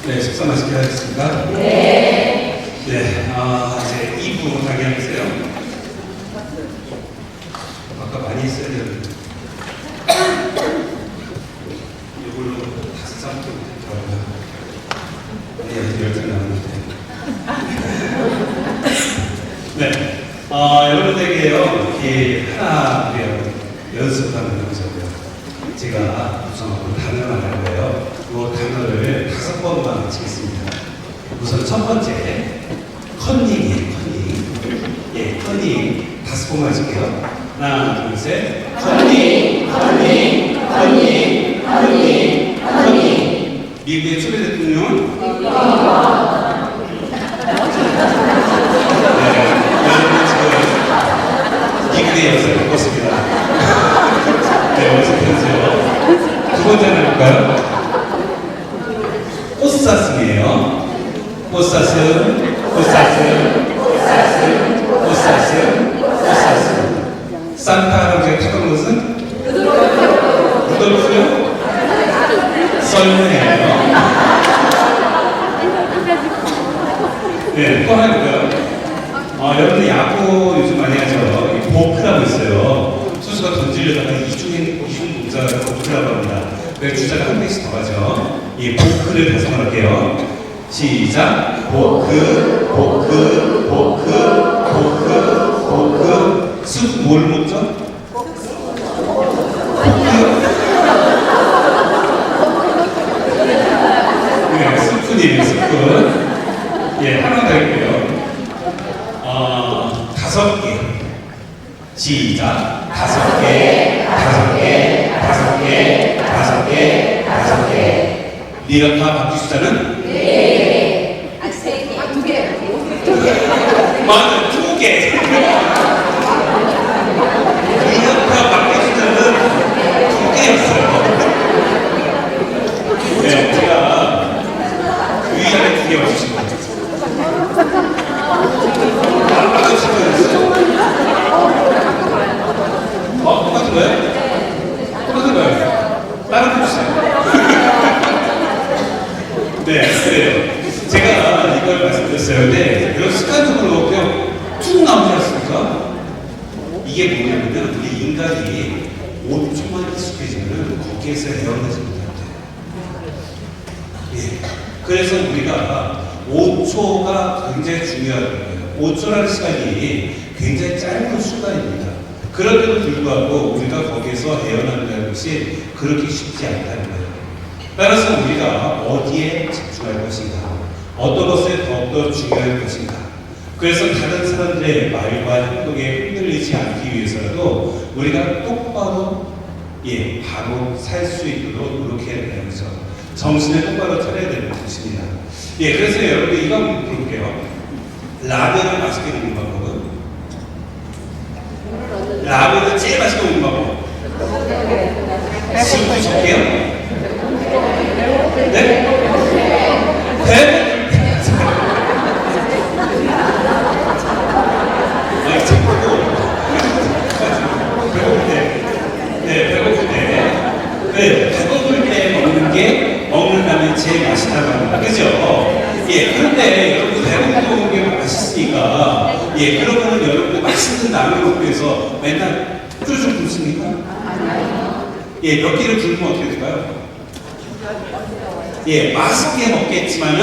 네, 식사 맛있게 하셨습니까? 네. 네, 이제 2부 가게하면서요. 아까 많이 했어야 되는데. 이걸로 5장 정도 들어가요. 네, 10장 나오는데. 네, 여러분들에게요, 이렇게 하나 연습하는 거잖아요. 제가 우선 단어를 말할 거예요. 이 단어를 5번만 치겠습니다. 우선 첫 번째, 컨닝이에요, 컨닝. 예, 컨닝. 5번만 할게요. 하나, 둘, 셋. 컨닝, 컨닝, 컨닝, 컨닝, 컨닝. 미국의 초대 대통령은? 여러분 지금 미국의 역사를 바꿨습니다. 네, 연습해주세요. 두 번째는 볼까요? 꽃사슴이에요. 꽃사슴, 꽃사슴, 꽃사슴, 꽃사슴, 꽃사슴. 산타 할아버지가 착한 것은? 루돌프요? 썰매예요. 네, 또 하나 볼까요? 여러분들 야구 요즘 많이 하죠. 보크라고 있어요. 선수가 던지려다가 이중 동작을 보크라고 합니다. 그래서 주자가 한 명씩 더 하죠. 이 보크를 달성을 할게요. 시작. 보크, 보크, 보크, 보크, 보크. 숲 뭘 먹죠? 네, 숲뿐이에요, 숲뿐. 예, 하나 더 할게요. 5개. 시작. 5개, 5개, 5개, 5개, 5개. 리어카 바퀴 숫자는? 네. 3개. 2개. 맞아요, 2개. 리어카 바퀴 숫자는 2개였어요. 네, 제가 위안에 2개 맞추신 거죠. 똑같은 거예요? 똑같은 거예요. 다른 해주세요. 네, 그래요. 제가 이걸 말씀드렸어요. 근데 이런 습관적으로 그냥 툭 나오지 않습니까? 이게 뭐냐면 우리 인간이 5초만 익숙해지면 거기에서 헤어나지 못한대요. 예. 그래서 우리가 5초가 굉장히 중요한 거예요. 5초라는 시간이 굉장히 짧은 순간입니다. 그런데도 불구하고 우리가 거기에서 헤어난다는 것이 그렇게 쉽지 않다는 거예요. 따라서 우리가 어디에 집중할 것인가, 어떤 것에 더욱더 중요할 것인가. 그래서 다른 사람들의 말과 행동에 흔들리지 않기 위해서라도 우리가 똑바로 바로 살 수 있도록 노력해야 되는 거죠. 정신을 똑바로 차려야 되는 것입니다. 그래서 여러분들 이거 한번 볼게요. 라면을 맛있게 먹는 방법은? 라면을 제일 맛있게 먹는 방법. 술도 적게요? 네? 배고플 때 먹는 게 먹는 라면이 제일 맛있다고 합니다. 그죠? 그런데 여러분 배고프게 먹는 게 맛있으니까 그러면 여러분들 맛있는 라면을 먹기 위해서 맨날 쫄쫄 굶습니까? 몇 끼를 굶으면 어떻게 될까요? 맛있게 먹겠지만은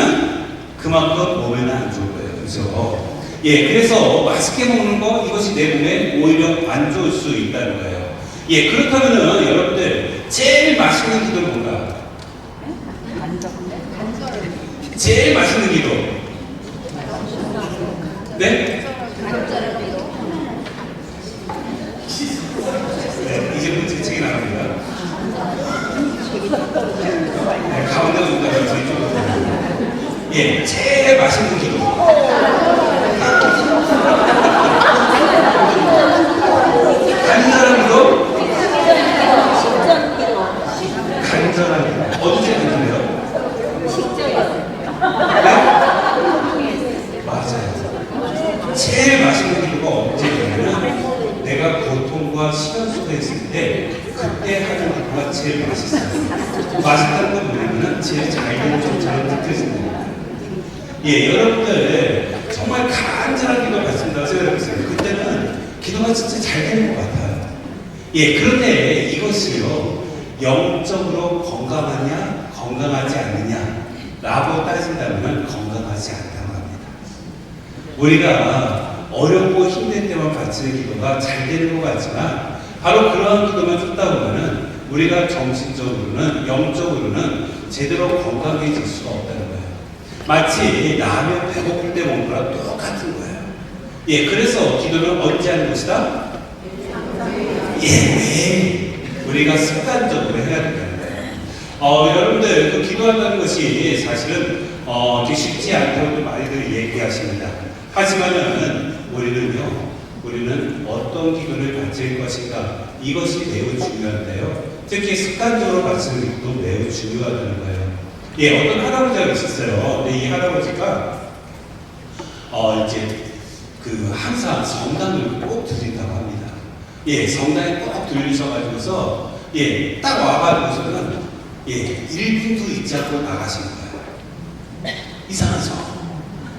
그만큼 몸에는 안 좋은 거예요. 그죠? 그래서 맛있게 먹는 거 이것이 내 몸에 오히려 안 좋을 수 있다는 거예요. 그렇다면은 여러분들 제일 맛있는 기도는 뭔가? 제일 맛있는 기도. 네? 이제 문제 책이 나갑니다. 가운데 온다면 저희 쪽으로. 제일 맛있는 기도. 간절한 기도? 간절한 기도. 어디서 간절해요? 맞아요. 제일 맛있는 기도가 언제냐면 내가 고통과 시간 속에 있을 때 그때 하는 기도가 제일 맛있어요. 맛있다는 건 뭐냐면 제일 잘 되는 좀 잘하는 느껴진다. 예, 여러분들 정말 간절한 기도 받습니다. 생각해보세요. 그때는 기도가 진짜 잘 되는 것 같아요. 예, 그런데 이것이요, 영적으로 건강하냐, 건강하지 않느냐 라고 따진다면 건강하지 않다고 합니다. 우리가 어렵고 힘들 때만 바치는 기도가 잘 되는 것 같지만 바로 그러한 기도만 쫓다 보면은 우리가 정신적으로는 영적으로는 제대로 건강해질 수가 없다는 거예요. 마치 라면 배고플 때 먹는 거랑 똑같은 거예요. 예, 그래서 기도를 언제 하는 것이다? 예, 매일 우리가 습관적으로 해야 된다는 거예요. 여러분들 그 기도한다는 것이 사실은 되게 쉽지 않다고 많이들 얘기하십니다. 하지만은 우리는 어떤 기도를 바칠 것인가 이것이 매우 중요한데요. 특히 습관적으로 바치는 것도 매우 중요하다는 거예요. 예, 어떤 할아버지가 있었어요. 근데 이 할아버지가 이제 항상 성당을 꼭 들린다고 합니다. 예, 성당에 꼭 들리셔가지고서 예, 딱 와가지고서는 예, 1분도 잊지 않고 나가시는 거예요. 이상하죠?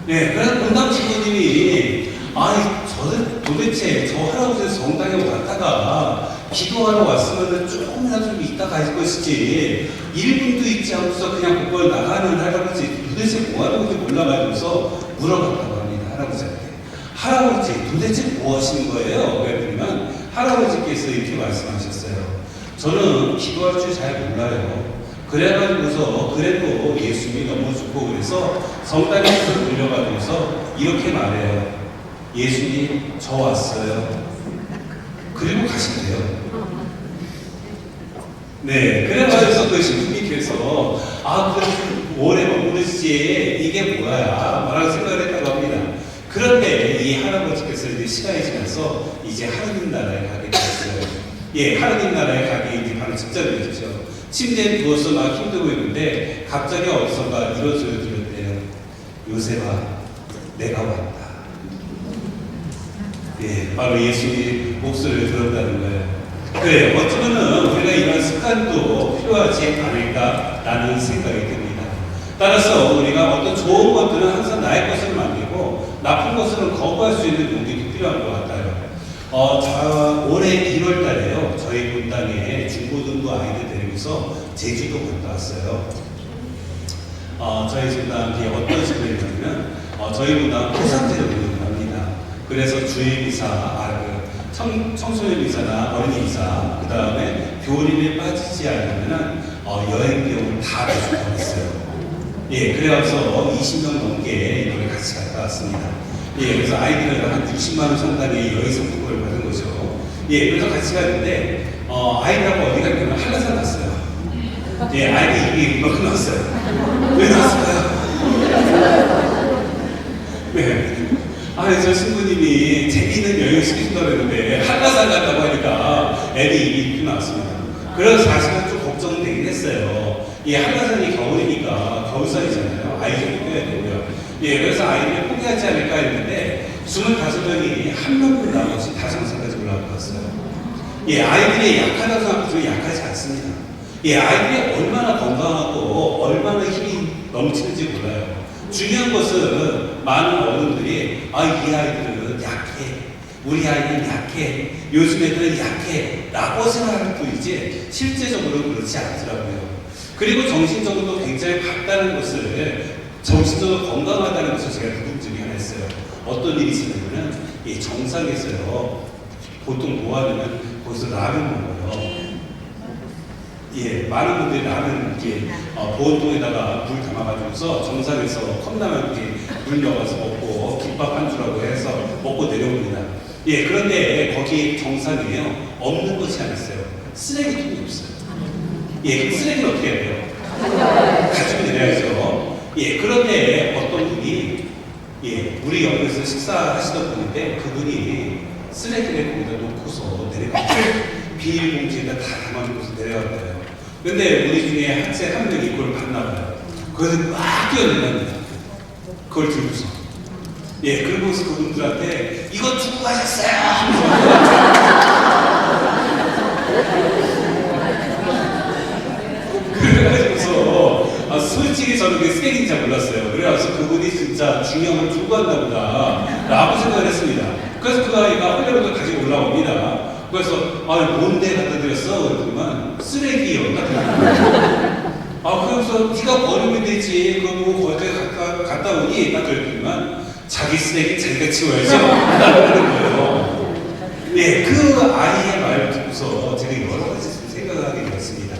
예, 그래서 본당 친구님이 저는 도대체 저 할아버지 성당에 왔다가 기도하러 왔으면 조금이라도 좀 이따 갈 것이지 1분도 잊지 않고서 그냥 그걸 나가는 할아버지 도대체 뭐하는 건지 몰라가지고서 물어봤다고 합니다. 할아버지한테. 할아버지 도대체 뭐 하시는 거예요? 그랬더니만 할아버지께서 이렇게 말씀하셨어요. 저는 기도할 줄 잘 몰라요. 그래가지고서 그래도 예수님이 너무 좋고 그래서 성당에서 들려가지고서 이렇게 말해요. 예수님 저 왔어요. 그리고 가신대요. 네, 그래가지고서 그 신부님께서 그럼 오래 머무르시지 이게 뭐야? 라고 생각을 했다고 합니다. 그런데 이 할아버지께서 이제 시간이 지나서 이제 하느님 나라에 가게 되었어요. 예, 하느님 나라에 가기 이제 바로 직전이었죠. 침대에 누워서 막 힘들고 있는데 갑자기 어디선가 이런 소리 들었대요. 요셉아, 내가 왔다. 예, 바로 예수님의 목소리를 들었다는 거예요. 그래, 어쩌면은 우리가 이런 습관도 필요하지 않을까라는 생각이 듭니다. 따라서 우리가 어떤 좋은 것들은 항상 나의 것으로 만들고 나쁜 것은 거부할 수 있는 용기도 필요한 것 같아요. 올해 1월 달에요. 저희 분당에 중고등부 아이들 데리고서 제주도 갔다 왔어요. 저희 분당이 어떤 식으로냐면 저희 분당 포상제를 운영합니다. 그래서 주일미사, 청소년 미사나 어린이 미사, 그 다음에 교린에 빠지지 않으면 여행 비용을 다 대주고 있어요. 예, 그래서 20명 넘게 이걸 같이 갔다 왔습니다. 예, 그래서 아이들은 한 60만 원 상당의 여행 상품권을 받은 거죠. 예, 그래서 같이 갔는데 아이들하고 어디 갔냐면 한라산 갔어요. 예, 아이들 이미 금방 끝났어요. 왜 나왔을까요? 네. 저 신부님이 재미있는 여행을 시키신다고 했는데 한라산 간다고 하니까 애들이 이미 나왔습니다. 그래서 사실은 좀 걱정되긴 했어요. 이 한라산이 겨울이니까 겨울산이잖아요. 아이들이 뛰어야 되고요. 예, 그래서 아이들이 포기하지 않을까 했는데 25명이 한 명도 나머지 다 정상까지 올라가 봤어요. 예, 아이들이 약하다고 생각하면 약하지 않습니다. 예, 아이들이 얼마나 건강하고 얼마나 힘이 넘치는지 몰라요. 중요한 것은 많은 어른들이 이 아이들은 약해, 우리 아이는 약해, 요즘 애들은 약해 라고 생각할 뿐이지 실제적으로 그렇지 않더라고요. 그리고 정신적으로도 굉장히 밝다는 것을, 정신적으로 건강하다는 것을 제가 느낀 적이 하나 있어요. 어떤 일이 있었냐면 이 정상에서요, 보통 뭐 하냐면 거기서 라면 먹어요. 예, 많은 분들이 라면 이렇게 보온통에다가 물 담아가지고서 정상에서 컵라면 이렇게 물 넣어서 먹고 김밥 한 줄하고 해서 먹고 내려옵니다. 예, 그런데 거기 정상이에요. 없는 것이 아니었어요. 쓰레기통이 없어요. 예, 그럼 쓰레기를 어떻게 해야 돼요? 가지고 내려야죠. 예, 그런데 어떤 분이 우리 옆에서 식사하시던 분인데 그분이 쓰레기를 거기다 놓고서 내려갔어요. 비닐봉지에다 다 담아놓고서 내려갔어요. 근데 우리 중에 학생 한 명이 그걸 봤나봐요. 그래서 막 뛰어내려갑니다. 그걸 들고서. 예, 그러고서 그분들한테 이거 두고 가셨어요! 그래가지고서 솔직히 솔직히 저는 그 쓰레기인지 잘 몰랐어요. 그래서 그분이 진짜 중형을 두고한다 보다 라고 생각을 했습니다. 그래서 그 아이가 헐레벌떡 가지고 올라옵니다. 그래서 뭔데 갖다 드렸어? 그랬더니만 쓰레기요. 그래서 네가 버리면 되지. 그거 거기까지 갔다 오니 딱 그랬더니만 자기 쓰레기 자기가 치워야죠. 라는 거예요. 예, 그 아이의 말을 듣고서 제가 여러 가지 생각을 하게 되었습니다.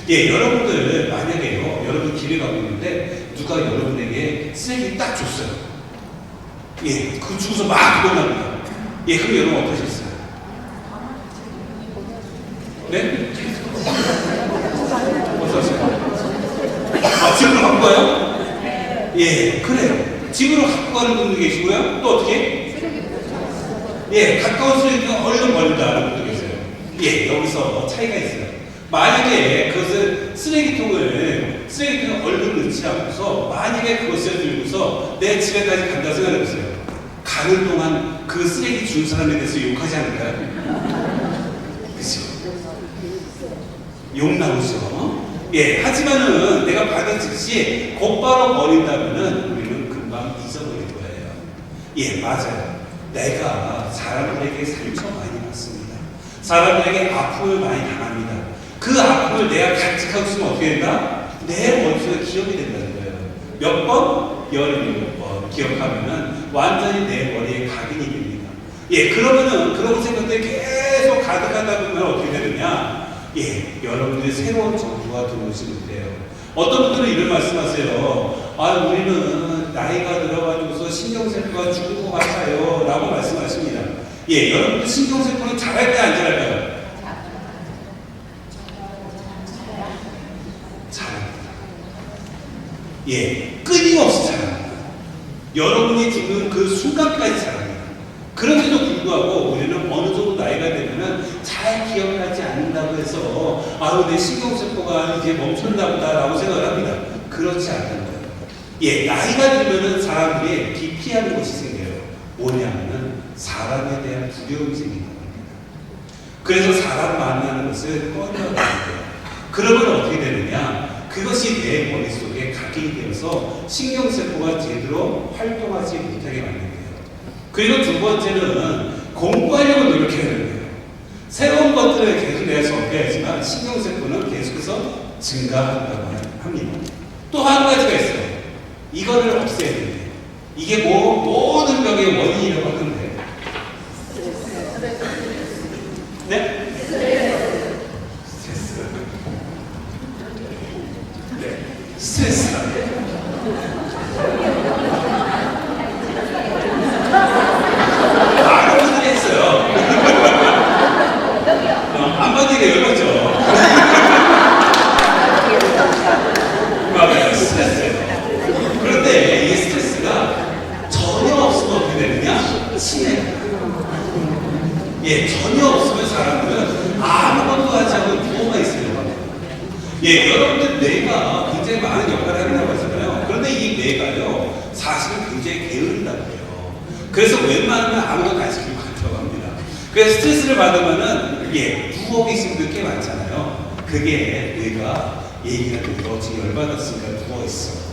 예, 여러분들 만약에요, 여러분 길을 가고 있는데 누가 여러분에게 쓰레기 딱 줬어요. 예, 그 주고서 막 도망갑니다. 예, 그럼 여러분 어떠셨어요? 네? 어떠세요? 집으로 갖고 가요? 예, 그래요. 집으로 갖고 가는 분도 계시고요. 또 어떻게? 예, 가까운 쓰레기가 얼른 버린다는 분도 계세요. 예, 여기서 차이가 있어요. 만약에 그것을 쓰레기통을 얼른 넣지 않고서 만약에 그것을 들고서 내 집에까지 간다 생각해보세요. 가는 동안 그 쓰레기 준 사람에 대해서 욕하지 않을까요? 그죠? 욕 나오죠? 예, 하지만은 내가 받은 즉시 곧바로 버린다면은 우리는 금방 잊어버릴 거예요. 예, 맞아요. 내가 사람들에게 상처 많이 받습니다. 사람들에게 아픔을 많이 당합니다. 그 아픔을 내가 간직하고 있으면 어떻게 된다? 내 머릿속에 기억이 된다는 거예요. 몇 번? 17번 기억하면은 완전히 내 머리에 각인이 됩니다. 예, 그러면은 그런 생각들이 계속 가득하다 보면 어떻게 되느냐? 예, 여러분들이 새로운 정부가 들어오시면 돼요. 어떤 분들은 이런 말씀하세요. 우리는 나이가 들어가지고서 신경세포가 죽은 것 같아요. 라고 말씀하십니다. 예, 여러분들 신경세포는 잘할까요? 안 잘할까요? 잘합니다. 예, 끊임없이 잘합니다. 여러분이 죽는 그 순간까지 잘합니다. 그런데도 불구하고 우리는 어느 정도 나이가 되면은 잘 기억하지 않는다고 해서 내 신경세포가 이제 멈췄나 보다라고 생각을 합니다. 그렇지 않다는 거예요. 예, 나이가 들면은 사람들이 기피하는 것이 생겨요. 뭐냐면은 사람에 대한 두려움이 생긴다는 겁니다. 그래서 사람 만나는 것을 꺼려하는 거예요. 그러면 어떻게 되느냐? 그것이 내 머릿속에 각인이 되어서 신경세포가 제대로 활동하지 못하게 만든 거예요. 그리고 두 번째는 공부하려고 노력해야 되는 거예요. 새로운 것들을 계속 내가 접해야지만 신경세포는 계속해서 증가한다고 합니다. 또 한 가지가 있어요. 이거를 없애야 돼요. 이게 모든 병의 원인이라고 하던데. 네? 스트레스. 네. 스트레스다. 많은 분들이 했어요. 안받기가 열렸죠. 맞아요. 스트레스. 그런데 이 스트레스가 전혀 없으면 어떻게 되느냐? 치매예요. 예, 전혀 없으면 사람들은 아무것도 하지 않고 누워만 있어요. 예, 여러분들 뇌가 굉장히 많은 역할을 한다고 하잖아요. 그런데 이 뇌가요, 사실은 굉장히 게으르다고 해요. 그래서 웬만하면 아무것도 안 시키고 간다고 합니다. 그래서 스트레스를 받으면은, 예, 누워 계신 분들 꽤 많잖아요. 그게 뇌가 얘기를 하면 너 지금 열받았으니까 누워있어.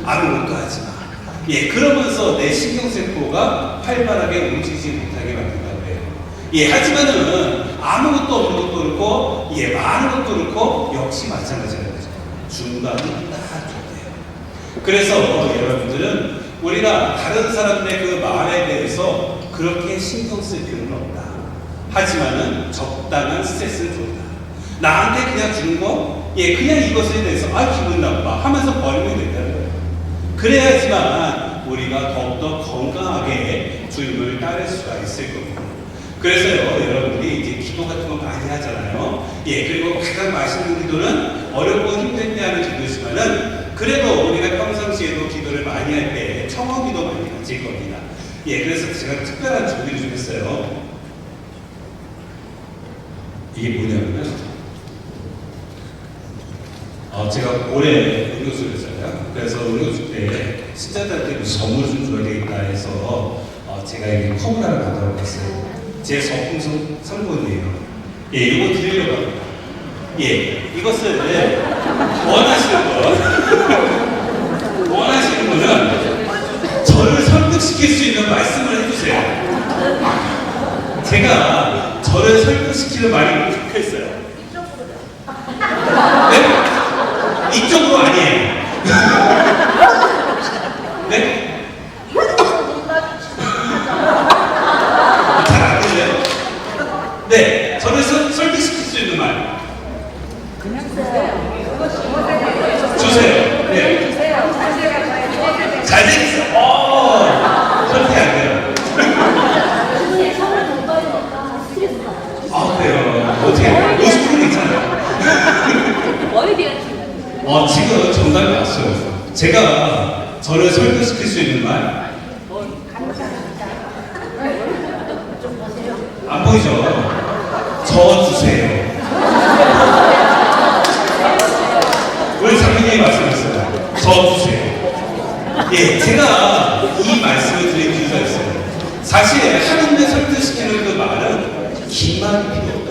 아무것도 하지 마. 예, 그러면서 내 신경세포가 활발하게 움직이지 못하게 만든다고 해요. 예, 하지만은 아무것도 없는 것도 그렇고, 예, 많은 것도 그렇고, 역시 마찬가지라는 거죠. 중간이 딱 좋대요. 그래서 여러분들은 우리가 다른 사람들의 그 말에 대해서 그렇게 신경 쓸 필요는 없다. 하지만은 적당한 스트레스는 좋다. 나한테 그냥 주는 거, 예, 그냥 이것에 대해서 기분 나빠 하면서 버리면 된다는 거예요. 그래야지만 우리가 더욱더 건강하게 주님을 따를 수가 있을 겁니다. 그래서요, 여러분들이 이제 기도 같은 거 많이 하잖아요. 예, 그리고 가장 맛있는 기도는 어렵고 힘들 때 하는 기도지만은 그래도 우리가 평상시에도 기도를 많이 할 때 청어 기도 많이 가질 겁니다. 예, 그래서 제가 특별한 준비를 좀 했어요. 이게 뭐냐면은 제가 올해 음료수를 샀잖아요. 그래서 음료수 때 신자들한테 선물 좀 줘야 되겠다 해서 제가 이 컵을 하나 가져와 봤어요. 제 성품 성분이에요. 예, 이거 드리려고 합니다. 예, 이것을 원하시는 분 잘생겼어요. 그렇게 안 돼요. 아, 그래요. 어떻게, 노스쿨 있잖아요. 뭐에 대한 지금 정답이 왔어요. 제가 저를 설득시킬 수 있는 말, 안 보이죠? 저 주세요. 우리 장로님이 말씀하셨어요. 저 주세요. 예, 제가 이 말씀을 드린 이유가 있어요. 사실 하나님을 설득시키는 그 말은 긴 말이 필요 없다.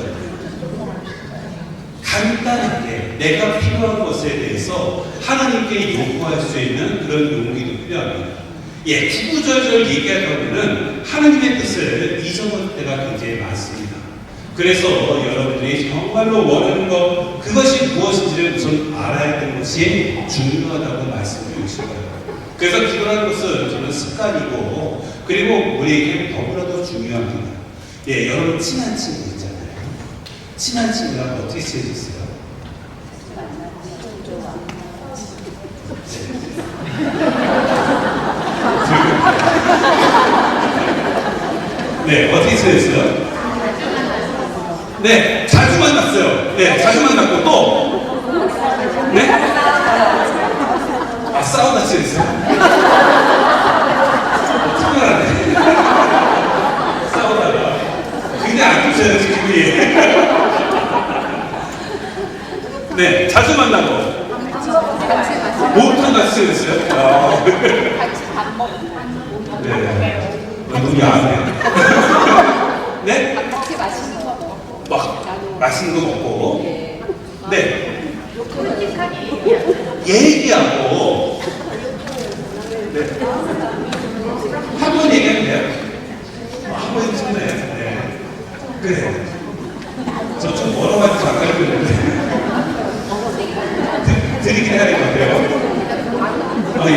간단하게 내가 필요한 것에 대해서 하나님께 요구할 수 있는 그런 용기도 필요합니다. 예, 구구절절 얘기하다 보면 하나님의 뜻을 잊어버릴 때가 굉장히 많습니다. 그래서 여러분들이 정말로 원하는 것, 그것이 무엇인지를 우선 알아야 되는 것이 중요하다고 말씀드리고 싶어요. 그래서 기도하는 것은 저는 습관이고, 그리고 우리에게 너무나도 중요합니다. 예, 여러분 친한 친구 있잖아요. 친한 친구랑 어떻게 지내셨어요? 네, 어떻게 지냈어요? 네, 자주 만났어요. 네, 자주 만났고 또 네? 싸우다 지냈어요? 특별하네. 싸우다가 굉장히 안 좋으세요, 기분이. 네, 자주 만나고 모통 같이 지냈어요? 같이 밥 먹고 네. 너무 야하네요. 네? 같이 맛있는 거 먹고 막 맛있는 거 먹고. 네. 솔직하게 얘기하고. 네. 한 번 얘기하면 돼요? 한 번 해주면 돼요. 네. 그래. 저 좀 멀어가지고 안 가려고 했는데. 드리긴 해야 될 것 같아요. 예.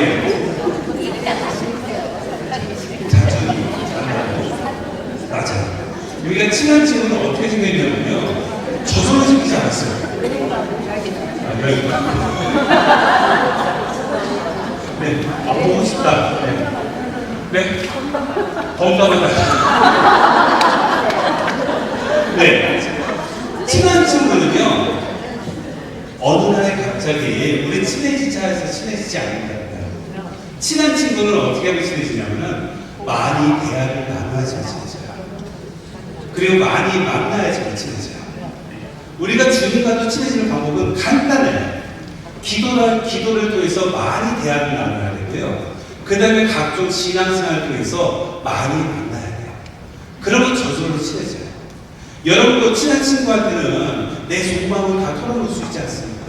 맞아. 우리가 친한 친구는 어떻게 생겼냐면요. 저절로 생기지 않았어요. 네. 보고 싶다. 네. 네. 건강하다. 네. 친한 친구는요. 어느 날 갑자기 우리 친해지자 해서 친해지지 않는다. 친한 친구는 어떻게 하면 친해지냐면은 많이 대화를 나눠야지 친해져요. 그리고 많이 만나야지 친해져요. 우리가 주님과도 친해지는 방법은 간단해요. 기도를 통해서 많이 대화를 나눠야 되고요. 그 다음에 각종 신앙생활을 통해서 많이 만나야 돼요. 그러면 저절로 친해져요. 여러분도 친한 친구한테는 내 속마음을 다 털어놓을 수 있지 않습니까?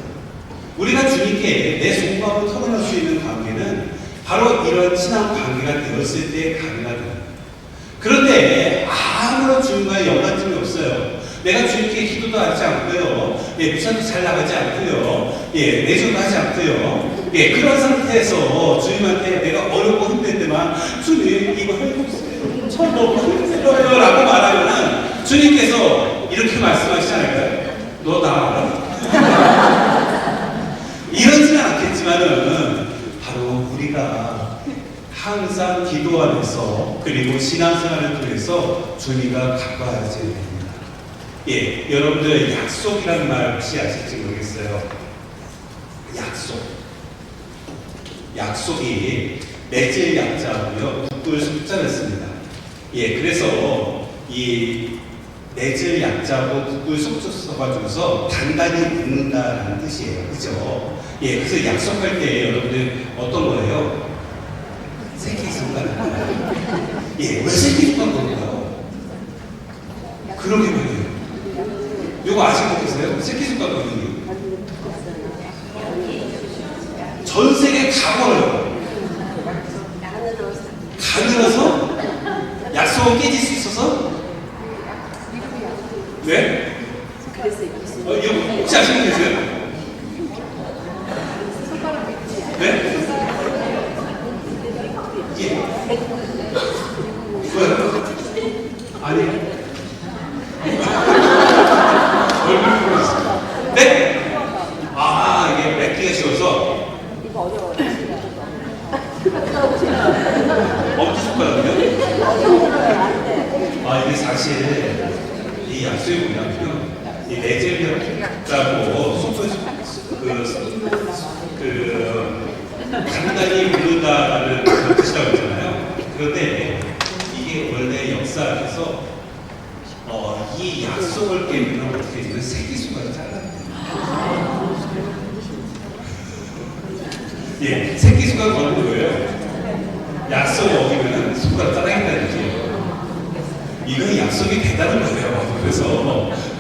우리가 주님께 내 속마음을 털어놓을 수 있는 관계는 바로 이런 친한 관계가 되었을 때 가능하다. 그런데 아무런 주님과의 연관점이 없어요. 내가 주님께 기도도 하지 않고요. 미션도 잘 나가지 않고요. 내조도 하지 않고요. 그런 상태에서 주님한테 내가 어렵고 힘들 때만 주님 이거 해주세요. 저 너무 힘들어요. 라고 말하면은 주님께서 이렇게 말씀하시지 않을까요? 너 나 알아? 이러지는 않겠지만은 바로 우리가 항상 기도하면서 그리고 신앙생활을 통해서 주님과 가까워져야 됩니다. 여러분들 약속이라는 말 혹시 아실지 모르겠어요. 약속이 맺을 약자고요, 붙을 숫자를 씁니다. 그래서 이 맺을 약자고 붙을 숫자 써가지고서 단단히 묻는다라는 뜻이에요. 그죠? 그래서 약속할 때 여러분들 어떤 거예요? 새끼손가락. 왜 새끼손가락 그런가요? 그러게 말이에요. 요거 아시고 계세요? 새끼손가락 그런 이유. 전 세계 다 걸어요. 가늘어서 약속은 깨질 수 있어서. 네? 이거 혹시 아시는 분 계세요? 네? 뭐요? 아니. 얼굴 보고 있어요. 네? 이게 맺기가 쉬워서. 이거 어려워요. 엄지손가락이요? 이게 사실 이 약수의 뭐냐면요, 이 레젤리라고 단단히 부르다라는 그런 뜻이라고 했잖아요. 그런데 이게 원래 역사에서 이 약속을 깨면 어떻게 되면 새끼손가락이 잘라요. 예, 새끼손가락 걸는 거예요. 약속을 어기면 손가락 잘라낸다는 얘기예요. 이건 약속이 대단한 거예요.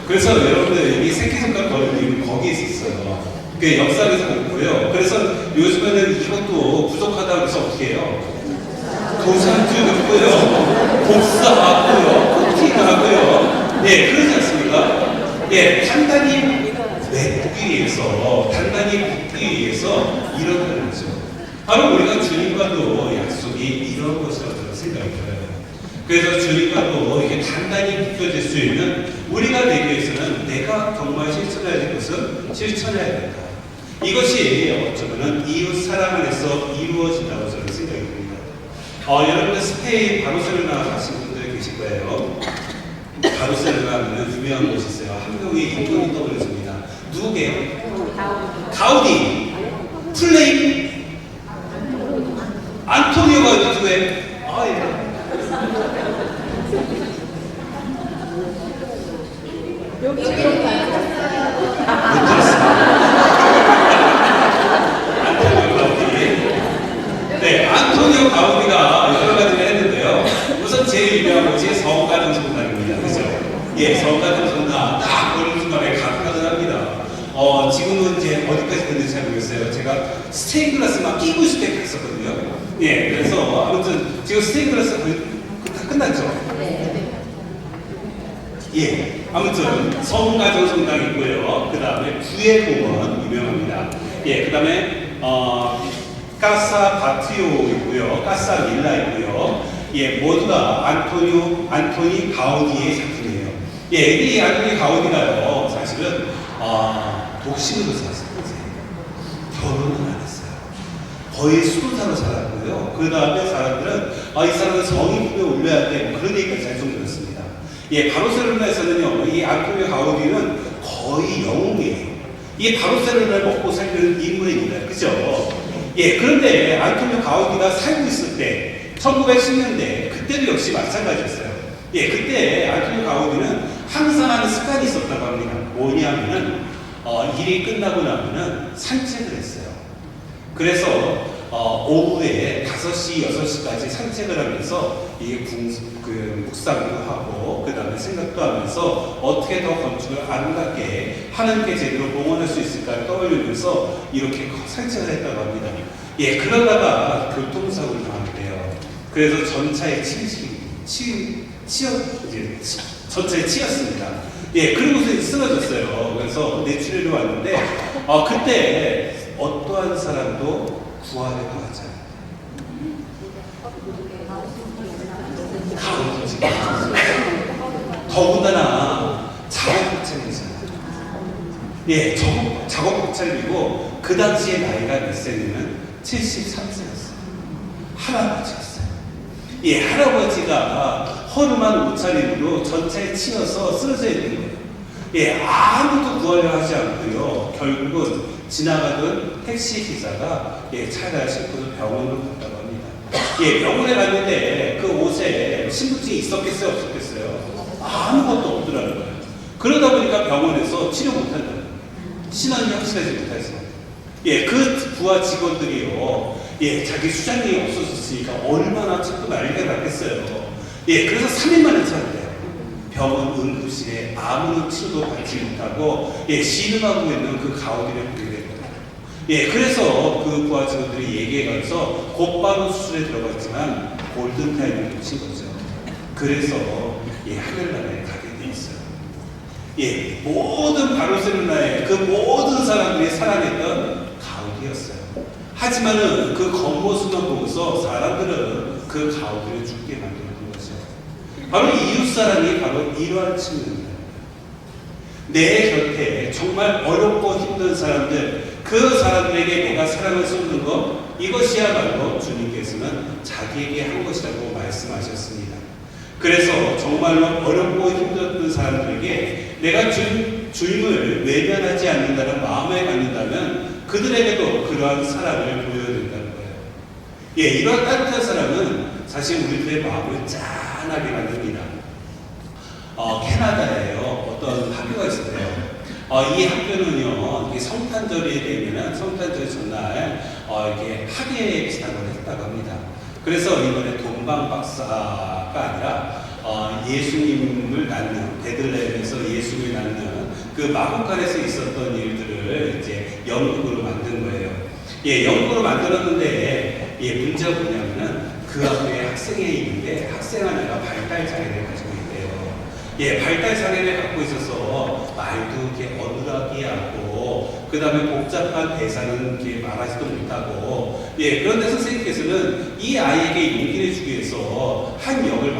그래서 여러분들 이 새끼손가락 걸는 이유는 거기에 있었어요. 그 역사에서 보고요. 그래서 요즘에는 이것도 부족하다고 해서 어떻게 해요? 도산주고요, 복사하고요, 코팅하고요. 예, 그러지 않습니까? 예, 단단히 맺기 위해서, 단단히 붙기 위해서 이런 거죠. 바로 우리가 주님과도 약속이 이런 것이라고 저는 생각이 들어요. 그래서 주님과도 이렇게 단단히 붙여질 수 있는 우리가 되기 위해서는 내가 정말 실천해야 될 것은 실천해야 된다. 이것이 어쩌면 이웃 사랑 안에서 이루어진다고 저는 생각이 듭니다. 여러분들 스페인 바르셀로나 가신 분들 계실 거예요. 바르셀로나는 유명한 곳이 있어요. 한 명이 인물이 떠올려집니다. 누구게요? 가우디. 플레임. 안토니오 가우디 누구예요? 예. 여기 못 들었어요. 네, 안토니오 가우디가 여러 가지를 했는데요. 우선 제일 유명한 것이 성가정 성당입니다. 그죠? 예, 성가정 성당 딱 보는 순간에 감탄을 합니다. 지금은 이제 어디까지 됐는지 잘 모르겠어요. 제가 스테인 글라스만 끼고 있을 때 갔었거든요. 예, 그래서 아무튼 지금 스테인 글라스 다 끝났죠? 예, 아무튼 성가정 성당 있고요. 그 다음에 구예공원 유명합니다. 예, 그 다음에 까사 바티오 있고요. 까사 밀라 있고요. 예, 모두가 안토니 가우디의 작품이에요. 예, 이 안토니 가우디가요, 사실은 독신으로 살았어요. 결혼은 안 했어요. 거의 수도사로 살았고요. 그 다음에 사람들은 이 사람은 성인품에 올려야 돼, 그런 얘기까지 할 정도였습니다. 예, 바르셀로나에서는요, 이 안토니 가우디는 거의 영웅이에요. 이 바르셀로나를 먹고 살는 인물입니다. 그죠? 예, 그런데 안토니오 가우디가 살고 있을 때 1910년대 그때도 역시 마찬가지였어요. 예, 그때 안토니오 가우디는 항상 하는 습관이 있었다고 합니다. 뭐냐면은 일이 끝나고 나면은 산책을 했어요. 그래서 오후에 5시, 6시까지 산책을 하면서 이게 묵상도 하고 그 다음에 생각도 하면서 어떻게 더 건축을 아름답게 하나님께 제대로 봉헌할 수 있을까 떠올리면서 이렇게 산책을 했다고 합니다. 예, 그러다가 교통사고를 당하게 돼요. 그래서 전차에 전차에 치였습니다. 예, 그러고서 쓰러졌어요. 그래서 뇌출혈이 왔는데 그때 어떠한 사람도 구하려고 하지 않아요. 가운데 더군다나 작업복찰이잖아요. 예, 작업복찰이고 그 당시에 나이가 몇 세냐면 73세였어요. 할아버지였어요. 예, 할아버지가 허름한 옷차림으로 전차에 치여서 쓰러져 있는 거예요. 예, 아무도 구하려 하지 않고요. 결국은 지나가던 택시 기사가 차를 싣고서 병원으로 갔다고 합니다. 예, 병원에 갔는데 그 옷에 신분증이 있었겠어요, 없었겠어요? 아무것도 없더라는 거예요. 그러다 보니까 병원에서 치료 못한다는 거예요. 신원이 확실하지 못해서. 예, 그 부하 직원들이요, 예, 자기 수장이 없어졌으니까 얼마나 찾고 난리가 났겠어요. 예, 그래서 3일 만에 찾았대요. 병원 응급실에 아무런 치료도 받지 못하고, 예, 신음하고 있는 그 가우디를 보게 된 거예요. 예, 그래서 그 부하 직원들이 얘기해가서 곧바로 수술에 들어갔지만 골든타임을 놓친 거죠. 그래서 하늘나라에 가게 돼 있어요. 예, 모든 바르셀로나의 그 모든 사람들이 사랑했던 가우디였어요. 하지만은 그 겉모습만 보고서 사람들은 그 가우디를 죽게 만드는 거죠. 바로 이웃사랑이 바로 이러한 측면입니다. 내 곁에 정말 어렵고 힘든 사람들, 그 사람들에게 내가 사랑을 쏟는 것, 이것이야말로 주님께서는 자기에게 한 것이라고 말씀하셨습니다. 그래서 정말로 어렵고 힘들었던 사람들에게 내가 주님을 외면하지 않는다는 마음을 갖는다면 그들에게도 그러한 사랑을 보여야 된다는 거예요. 예, 이런 따뜻한 사랑은 사실 우리들의 마음을 짠하게 만듭니다. 캐나다에 어떤 학교가 있었대요. 이 학교는요, 이게 성탄절이 되면은 성탄절 전날 이렇게 학예 시작을 했다고 합니다. 그래서 이번에 동방 박사가 아니라 예수님을 낳는, 베들레헴에서 예수를 낳는 그 마구간에서 있었던 일들을 이제 연극으로 만든 거예요. 예, 연극으로 만들었는데 예, 문제가 뭐냐면은 그 학교에 학생이 있는데 학생 하나가 발달 장애를 가지고 있대요. 예, 발달 장애를 갖고 있어서 말도 이렇게 어눌하게 하고, 그 다음에 복잡한 대사는 이렇게 말하지도 못하고, 예, 그런데 선생님께서는 이 아이에게 용기를 주기 위해서 한 역을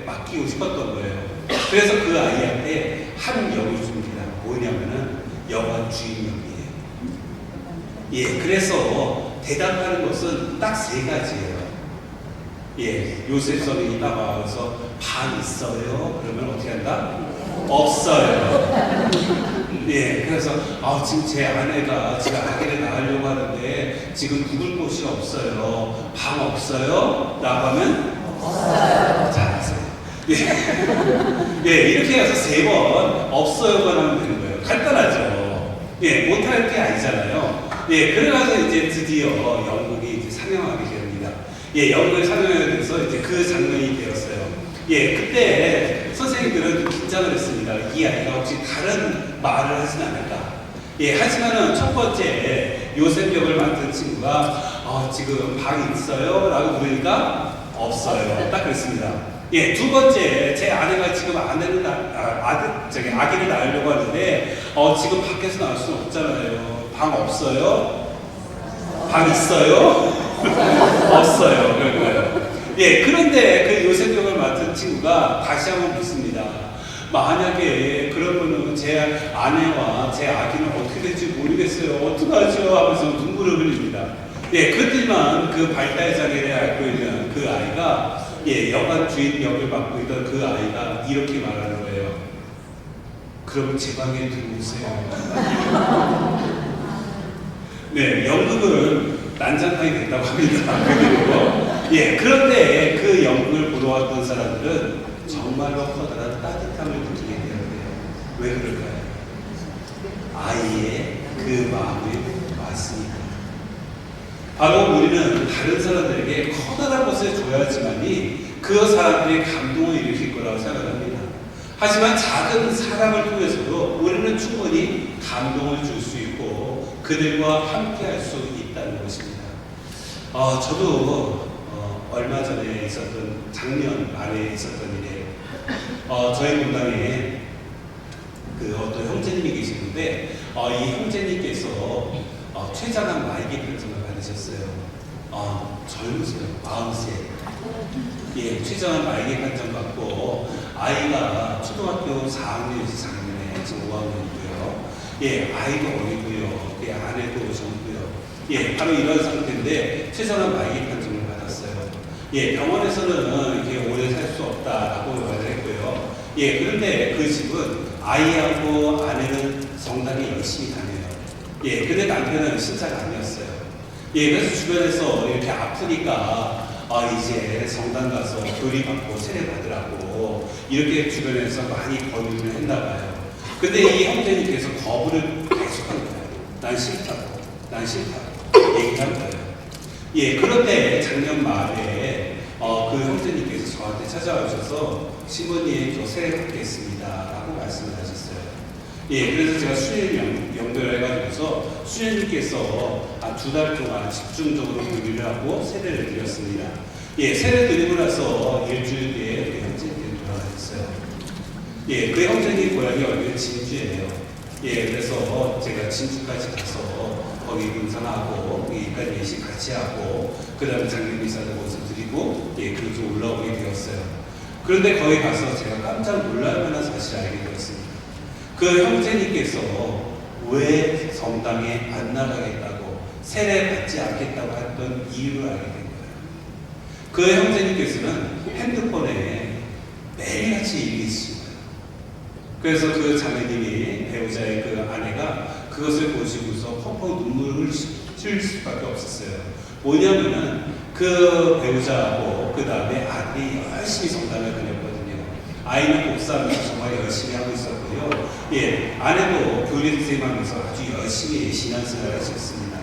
맡기고 싶었던 거예요. 그래서 그 아이한테 한 역을 줍니다. 뭐냐면은 여관 주인 역이에요. 예, 그래서 대답하는 것은 딱 세 가지예요. 예, 요셉 선생님이 딱 와서 방 있어요? 그러면 어떻게 한다? 없어요. 예, 그래서 지금 제 아내가 지금 아기를 낳으려고 하는데 지금 묵을 곳이 없어요. 방 없어요? 라고 하면 없어요. 잘하세요. 예, 예, 이렇게 해서 3번 없어요만 하면 되는 거예요. 간단하죠. 예, 못할 게 아니잖아요. 예, 그래가지고 이제 드디어 연극이 이제 상영하게 됩니다. 예, 연극을 상영하게 돼서 이제 그 장면이 되었어요. 예, 그때 선생님들은 좀 긴장을 했습니다. 이 아이가 혹시 다른 말을 하진 않을까? 예, 하지만은 첫 번째 요셉 역을 맡은 친구가 지금 방 있어요? 라고 물으니까 없어요. 딱 그랬습니다. 예, 두 번째, 제 아내가 지금 아기를 낳으려고 하는데 지금 밖에서 나올 수는 없잖아요. 방 없어요? 방 있어요? 없어요. 그런 거예요. 예, 그런데 그 요셉 역을 맡은 친구가 다시 한번 묻습니다. 만약에 그러면은 제 아내와 제 아기는 어떻게 될지 모르겠어요. 어떡하죠? 하면서 눈물을 흘립니다. 예, 그렇지만 그 발달 장애를 앓고 있는 그 아이가 예, 여관 주인 역을 맡고 있던 그 아이가 이렇게 말하는 거예요. 그럼 제 방에 들어오세요. 네, 연극은 난장판이 됐다고 합니다. 그리고 예, 그런데 그 연극을 보러 왔던 사람들은 정말로 커다란 따뜻함을 느끼게 되는데요. 왜 그럴까요? 아이의 그 마음이 왔으니까. 바로 우리는 다른 사람들에게 커다란 것을 줘야지만이 그 사람들의 감동을 일으킬 거라고 생각합니다. 하지만 작은 사람을 통해서도 우리는 충분히 감동을 줄 수 있고 그들과 함께 할 수 있다는 것입니다. 저도 얼마 전에 있었던 작년 말에 있었던 일에 저희 본당에 그 어떤 형제님이 계시는데 이 형제님께서 최장암 말기 편정을 받으셨어요. 젊으세요. 40세. 예, 최장암 말기 편정 받고 아이가 초등학교 4학년에서 작년에 지금 5학년이고요. 예, 아이도 어리고요. 예, 아내도 젊고요. 예, 바로 이런 상태인데 최장암 말기 편정을 받았어요. 예, 병원에서는 이렇게 오래 살 수 없다라고 말을 했고요. 예, 그런데 그 집은 아이하고 아내는 성당에 열심히 다녀요. 예, 근데 남편은 신자가 아니었어요. 예, 그래서 주변에서 이렇게 아프니까 이제 성당 가서 교리 받고 세례 받으라고 이렇게 주변에서 많이 권유를 했나 봐요. 근데 이 형제님께서 거부를 계속한 거예요. 난 싫다고, 난 싫다고 얘기한 거예요. 예, 그런데 작년 말에 그 형제님께서 저한테 찾아오셔서 신부님 저 세례 받겠습니다 라고 말씀을 하셨어요. 예, 그래서 제가 수녀님 연결해가지고서 수녀님께서 한 2달 동안 집중적으로 교리를 하고 세례를 드렸습니다. 예, 세례 드리고 나서 일주일 뒤에 그 형제님이 돌아가셨어요. 예, 그 형제님 고향이 여기는 진주예요. 예, 그래서 제가 진주까지 가서 거기 문상하고 일간 예식 같이 하고 그 다음에 장례 미사도 모습 드리고 예, 그렇게 올라오게 되었어요. 그런데 거기 가서 제가 깜짝 놀랄 만한 사실을 알게 되었습니다. 그 형제님께서 왜 성당에 안 나가겠다고 세례 받지 않겠다고 했던 이유를 알게 된 거예요. 그 형제님께서는 핸드폰에 매일같이 얘기했어요. 그래서 그 자매님이 배우자의 그 아내가 그것을 보시고서 펑펑 눈물을 흘릴 수밖에 없었어요. 뭐냐면은 그 배우자하고 그 다음에 아들이 열심히 성당을 다녔거든요. 아이는 목사하면서 정말 열심히 하고 있었고요. 예, 아내도 교리 선생님하면서 아주 열심히 신앙생활을 하셨습니다.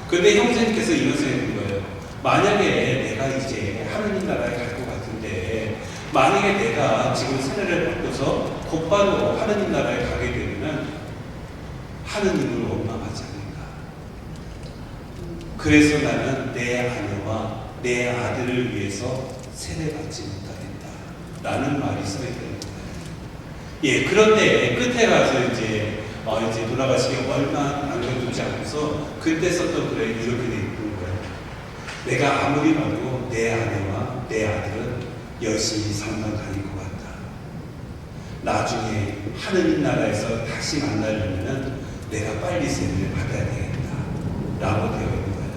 그런데 형제님께서 이런 생각이 든 거예요. 만약에 내가 이제 하느님 나라에 갈 것 같은데, 만약에 내가 지금 세례를 받고서 곧바로 하느님 나라에 가게 되면 하느님을 원망하지 않을까. 그래서 나는 내 아내와 내 아들을 위해서 세례받지 못하겠다 라는 말이 써야 되는 거예요. 예, 그런데 끝에 가서 이제 돌아가시기 얼마 남겨두지 않고서 그때 썼던 글에 이렇게 돼 있는 거예요. 내가 아무리 봐도 내 아내와 내 아들은 열심히 성당 다닐 것 같다. 나중에 하느님 나라에서 다시 만나려면 내가 빨리 세례를 받아야 되겠다 라고 되어 있는 거예요.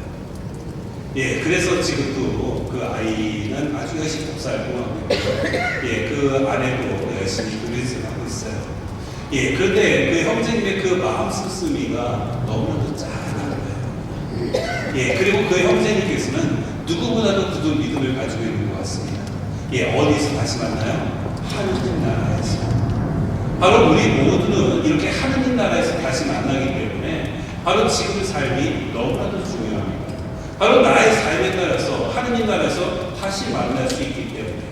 예, 그래서 지금도 그 아이는 아주 열심히 복사를 하고 있고요. 예, 그 아내도 열심히 교리를 하고 있어요. 예, 그런데 그 형제님의 그 마음 씀씀이가 너무나도 짠한 거예요. 예, 그리고 그 형제님께서는 누구보다도 굳은 믿음을 가지고 있는 것 같습니다. 예, 어디서 다시 만나요? 하느님 나라에서. 바로 우리 모두는 이렇게 하느님 나라에서 다시 만나기 때문에 바로 지금 삶이 너무나도 중요합니다. 바로 나의 삶에 따라서 하느님 나라에서 다시 만날 수 있기 때문에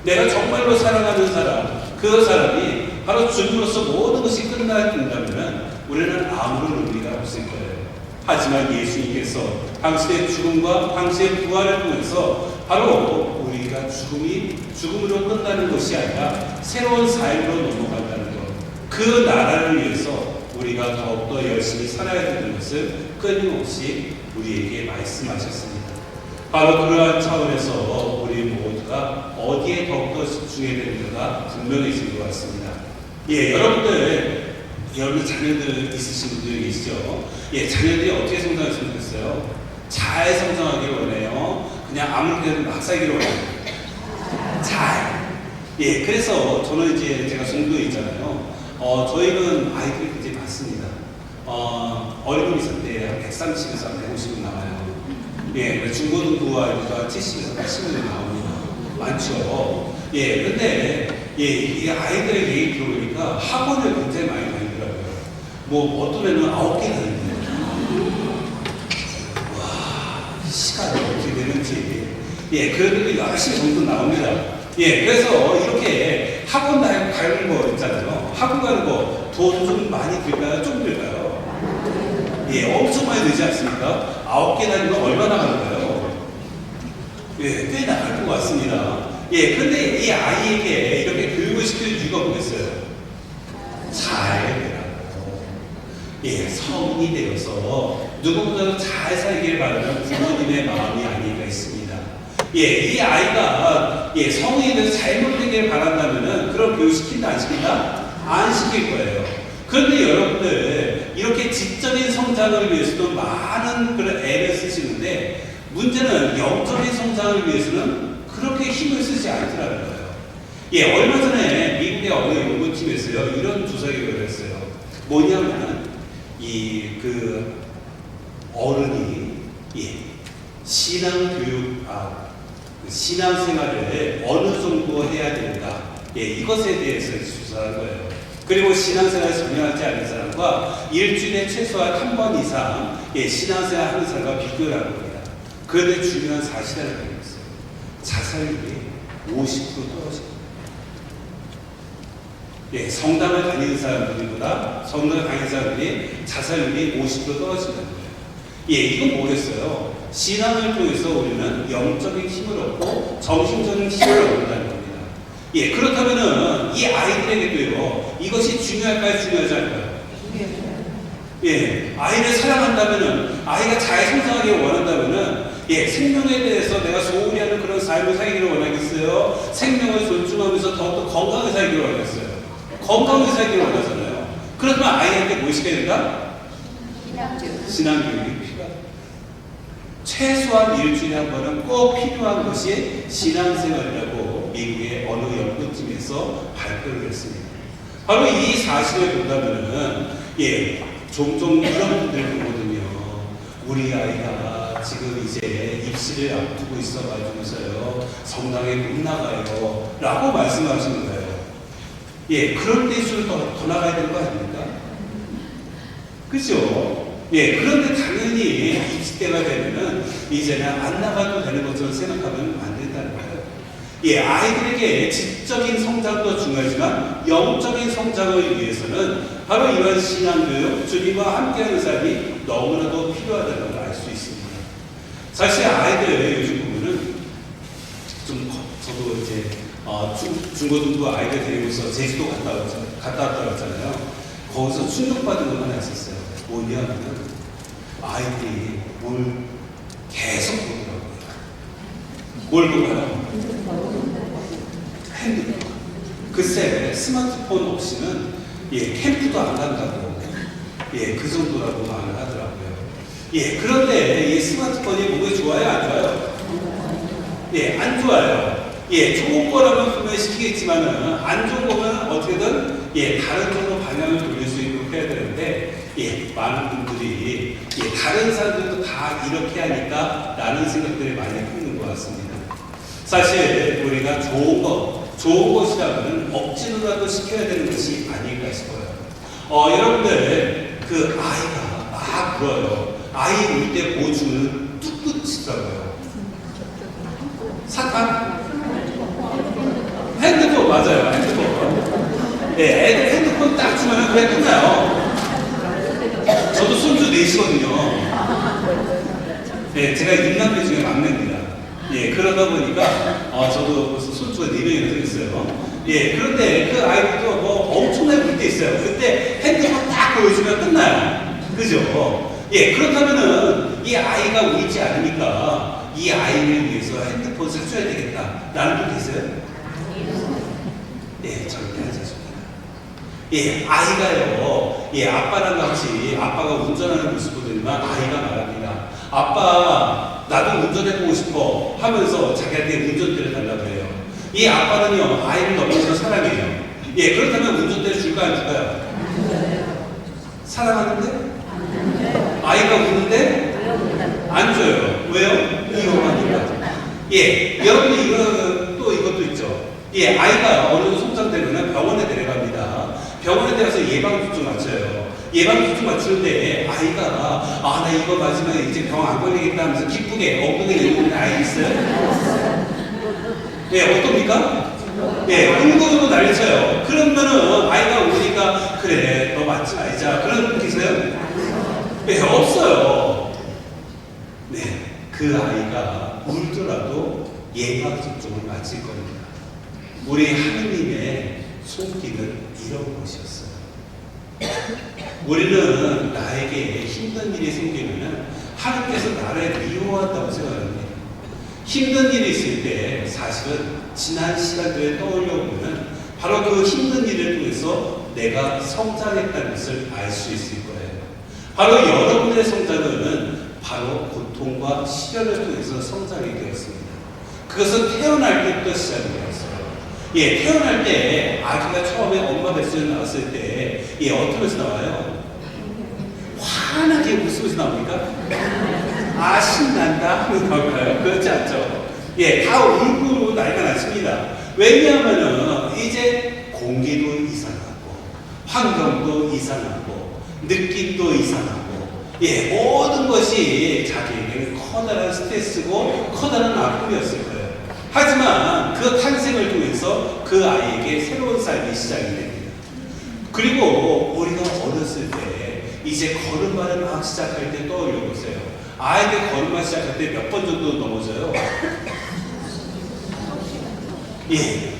내가 정말로 사랑하는 사람, 그 사람이 바로 주님으로서 모든 것이 끝나긴다면 우리는 아무런 의미가 없을 거예요. 하지만 예수님께서 당신의 죽음과 당신의 부활을 통해서 바로 우리가 죽음으로 끝나는 것이 아니라 새로운 삶으로 넘어간다는 것, 그 나라를 위해서 우리가 더욱더 열심히 살아야 되는 것을 끊임없이 우리에게 말씀하셨습니다. 바로 그러한 차원에서 우리 모두가 어디에 더욱더 집중해야 되는가가 분명해진 것 같습니다. 예, 여러분 자녀들 있으신 분들 계시죠? 예, 자녀들이 어떻게 성장했으면 좋겠어요? 잘 성장하기를 원해요. 그냥 아무렇게나 막 살기를 원해요. 잘. 예, 그래서 저는 이제 제가 송도에 있잖아요. 저희는 아이들이 굉장히 많습니다. 어린이 있을 때 한 130에서 150은 나와요. 예, 중고등부 아이가 70에서 80은 나옵니다. 많죠. 예, 근데 이 아이들의 얘기 들어보니까 학원을 굉장히 많이 다니더라고요. 뭐 어떤 애는 9개 다니는데 와, 시간이 어떻게 되는지. 예, 그래도 열심히 정도 나옵니다. 예, 그래서 이렇게 학원 가는 거 있잖아요. 학원 가는 거 돈 좀 많이 들까요? 좀 들까요? 예, 엄청 많이 들지 않습니까? 9개 다니면 얼마 나가는가요? 예, 꽤 나갈 것 같습니다. 예, 근데 이 아이에게 이렇게 교육을 시키는 이유가 뭐겠어요? 잘 되라고. 예, 성인이 되어서 누구보다도 잘 살기를 바라는 부모님의 마음이 아닐까 있습니다. 예, 이 아이가 성인이 돼서 잘못되기를 바란다면은 그런 교육 시킨다, 안 시킨다? 안 시킬 거예요. 그런데 여러분들 이렇게 지적인 성장을 위해서도 많은 그런 애를 쓰시는데 문제는 영적인 성장을 위해서는 그렇게 힘을 쓰지 않더라는 거예요. 예, 얼마 전에 미국의 어느 연구팀에서요 이런 조사 결과를 했어요. 뭐냐면 그 어른이 신앙생활을 어느 정도 해야 된다. 예, 이것에 대해서 조사한 거예요. 그리고 신앙생활을 전혀 하지 않는 사람과 일주일에 최소한 한 번 이상 신앙생활 하는 사람과 비교를 하는 겁니다. 그런데 중요한 사실을 알고 있어요. 자살률이 50% 떨어집니다. 예, 성당을 다니는 사람들보다 성당을 다니는 사람들이 자살률이 50% 떨어진다는 거예요. 예, 이건 뭐겠어요? 신앙을 통해서 우리는 영적인 힘을 얻고 정신적인 힘을 얻는다는 겁니다. 예, 그렇다면은 이 아이들에게도요, 이것이 중요할까요? 중요하지 않을까요? 예, 아이를 사랑한다면은, 아이가 잘 성장하기를 원한다면은, 예, 생명에 대해서 내가 소홀히 하는 그런 삶을 살기를 원하겠어요? 생명을 존중하면서 더욱더 건강하게 살기를 원하겠어요? 건강하게 살기를 원하잖아요. 그렇다면 아이한테 뭘 시켜야 된다? 신앙교육이 필요하다. 최소한 일주일에 한 번은 꼭 필요한 것이 신앙생활이라고 미국의 어느 연구팀에서 발표를 했습니다. 바로 이 사실을 본다면은 종종 이런 분들 보거든요. 우리 아이가 지금 이제 입시를 앞두고 있어가지고서요 성당에 못 나가요 라고 말씀하시는 거예요. 그럴 때일수록 더 나가야 되는 거 아닙니까? 그죠? 그런데 당연히 입시 때가 되면은 이제는 안 나가도 되는 것처럼 생각하면 안 된다는 거예요. 아이들에게 지적인 성장도 중요하지만 영적인 성장을 위해서는 바로 이런 신앙교육, 주님과 함께하는 삶이 너무나도 필요하다는 걸 알 수 있습니다. 사실 아이들 요즘 보면은 저도 이제 중고등부 아이들 데리고서 제주도 갔다 왔다 왔잖아요. 거기서 충격받은 거 하나 있었어요. 뭐냐면 아이들이 뭘 계속 보더라고요. 뭘 보나요? 핸드폰. 글쎄 스마트폰 없이는 캠프도 안 간다고 그 정도라고 말을 하더라고요. 그런데 이 스마트폰이 몸에 좋아요? 안 좋아요? 안 좋아요. 좋은 거라면 분명시키겠지만은 안 좋은 거면 어떻게든 다른 쪽으로 방향을 돌릴 수 있도록 해야 되는데 많은 분들이 다른 사람들도 다 이렇게 하니까 라는 생각들이 많이 드는 것 같습니다. 사실 우리가 좋은 것이라면 억지로라도 시켜야 되는 것이 아닐까 싶어요. 여러분들 그 아이가 막 울어요. 아이 울 때 보여주면 뚝뚝 치더라고요. 사탕? 핸드폰 맞아요. 핸드폰. 애들 핸드폰 딱 주면 그냥 끝나요. 저도 손주 넷이거든요. 제가 임남매 중에 막내입니다. 그러다 보니까 저도 벌써 손주가 4명이나 되겠어요. 그런데 그 아이들도 뭐 엄청나게 울 때 있어요. 그때 핸드폰 딱 보여주면 끝나요. 그죠? 그렇다면은 이 아이가 울지 않으니까 이 아이를 위해서 핸드폰을 써야 되겠다. 라는 분 계세요? 절대 하지 않습니다. 아이가요, 아빠랑 같이 아빠가 운전하는 모습 보더니만 아이가 말합니다. 아빠, 나도 운전해보고 싶어 하면서 자기한테 운전대를 달라고 해요. 이 아빠는요, 아이를 너무나 사랑해요. 그렇다면 운전대를 줄까 안 줄까요? 사랑하는데? 아이가 우는데? 안 줘요. 왜요? 위험하니까. 여러분들 이것도 있죠. 아이가 어느 정도 성장되면 병원에 데려갑니다. 병원에 데려가서 예방접종 맞춰요. 예방접종 맞추는데 아이가 나 이거 맞으면 이제 병 안 걸리겠다 하면서 기쁘게 엉덩이를 내리는 아이 있어요? 어떻습니까? 흥분으로 난리쳐요. 그러면은 아이가 우니까 그래 너 맞지 말자 그런 분 계세요? 없어요. 그 아이가 울더라도 예방접종을 맞을 겁니다. 우리 하느님의 손길은 이런 것이었어요. 우리는 나에게 힘든 일이 생기면 하나님께서 나를 미워한다고 생각합니다. 힘든 일이 있을 때 사실은 지난 시간들에 떠올려보면 바로 그 힘든 일을 통해서 내가 성장했다는 것을 알 수 있을 거예요. 바로 여러분의 성장은 바로 고통과 시련을 통해서 성장이 되었습니다. 그것은 태어날 때부터 시작이 되었어요. 태어날 때 아기가 처음에 엄마 뱃속에 나왔을 때 어떤 것이 나와요? 환하게 웃으면서 나옵니까? 신난다 하면서 나올까요? 그렇지 않죠? 다 울고 난리가 났습니다. 왜냐하면은 이제 공기도 이상하고 환경도 이상하고 느낌도 이상하고 모든 것이 자기에게 커다란 스트레스고 커다란 아픔이었을 거예요. 하지만 그 탄생을 통해서 그 아이에게 새로운 삶이 시작이 됩니다. 그리고 우리가 어렸을 때 이제 걸음마를 막 시작할 때 떠올려 보세요. 아이들 걸음마 시작할 때 몇 번 정도 넘어져요?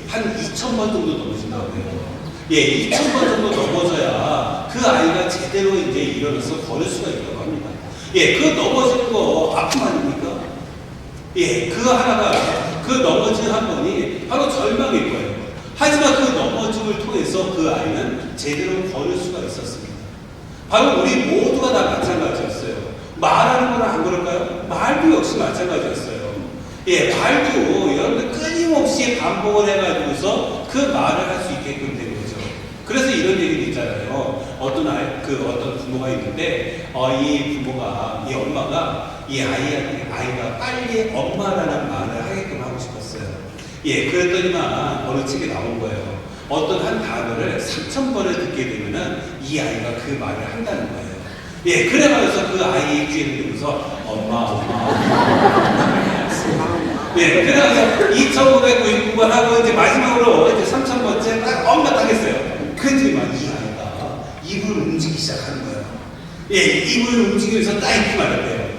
한 2,000번 정도 넘어진다고 해요. 2,000번 정도 넘어져야 그 아이가 제대로 이제 일어나서 걸을 수가 있다고 합니다. 그 넘어지는 거 아픔 아닙니까? 그 넘어진 한 번이 바로 절망일 거예요. 하지만 그 넘어짐을 통해서 그 아이는 제대로 걸을 수가 있었습니다. 바로 우리 모두가 다 마찬가지였어요. 말하는 거는 안 그럴까요? 말도 역시 마찬가지였어요. 예, 말도 여러분들 끊임없이 반복을 해가지고서 그 말을 할 수 있게끔 된 거죠. 그래서 이런 얘기도 있잖아요. 어떤 부모가 있는데, 이 부모가, 이 엄마가 이 아이가 빨리 엄마라는 말을 하게끔 하고 싶었어요. 예, 그랬더니만 어느 책에 나온 거예요. 어떤 한 단어를 3,000번을 듣게 되면은 이 아이가 그 말을 한다는 거예요. 예, 그래가면서 그 아이의 귀에 들으면서 엄마. 예, 그래서 2,999번 하고 이제 마지막으로 이제 3,000번째 딱 엄마 딱 했어요. 그랬더니만 이 아이가 입을 움직이기 시작하는 거예요. 예, 입을 움직이면서 딱 이렇게 말했대요.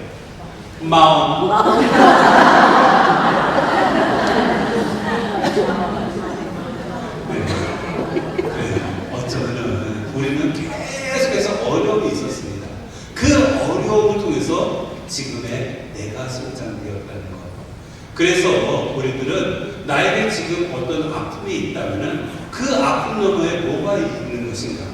마음. 어쩌면은 우리는 계속해서 어려움이 있었습니다. 그 어려움을 통해서 지금의 내가 성장되었다는 것. 그래서 우리들은 나에게 지금 어떤 아픔이 있다면은 그 아픔 너머에 뭐가 있는 것인가?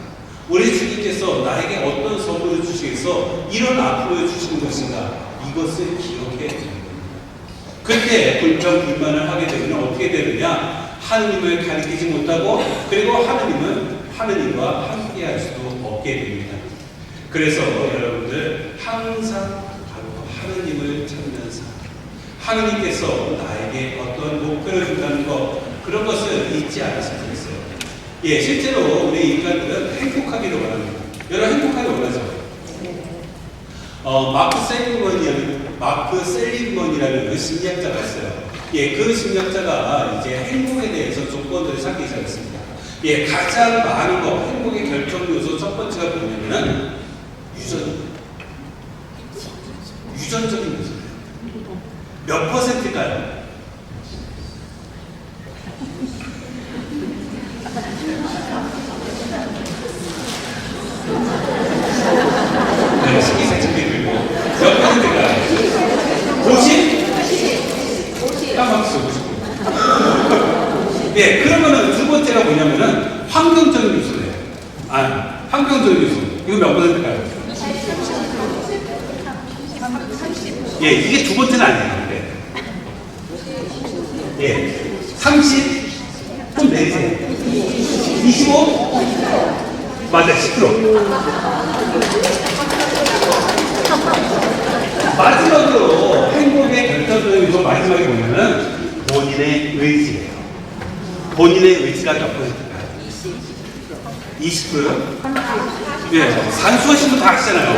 우리 주님께서 나에게 어떤 선물을 주시겠어 이런 아픔을 주시는 것인가? 이것을 기억해야 되는 겁니다. 그때 불평불만을 하게 되면 어떻게 되느냐? 하느님을 가리키지 못하고 그리고 하느님과 함께할 수도 없게 됩니다. 그래서 여러분들 항상 바로 하느님을 찾는 삶, 하느님께서 나에게 어떤 목표를 준다는 것, 그런 것을 잊지 않으시면 되겠어요. 예, 실제로 우리 인간들은 행복하기를 원합니다. 여러분 행복하기 원하죠? 마크 셀리먼이라는 그 심리학자가 있어요. 예, 그 심리학자가 이제 행복에 대해서 조건들을 찾기 시작했습니다. 예, 가장 많은 거, 행복의 결정 요소 첫 번째가 뭐냐면은 유전적인 요소예요. 몇 퍼센트일까요? 네, 식이세척기 들고 몇 퍼센트일까요? 50? 깜빡했어, 50. 예, 그러면은 두 번째가 뭐냐면은 환경적인 요소예요. 환경적인 요소. 이거 몇 퍼센트일까요? 예, 이게 두 번째는 아니에요. 네. 예, 30? 좀 내리세요. 25? 맞아, 10%. 마지막으로 행복의 결정적인 요소 마지막에 보면은 본인의 의지예요. 본인의 의지가 몇 퍼센트일까요? 20%요? 예, 산수하시면 다 아시잖아요.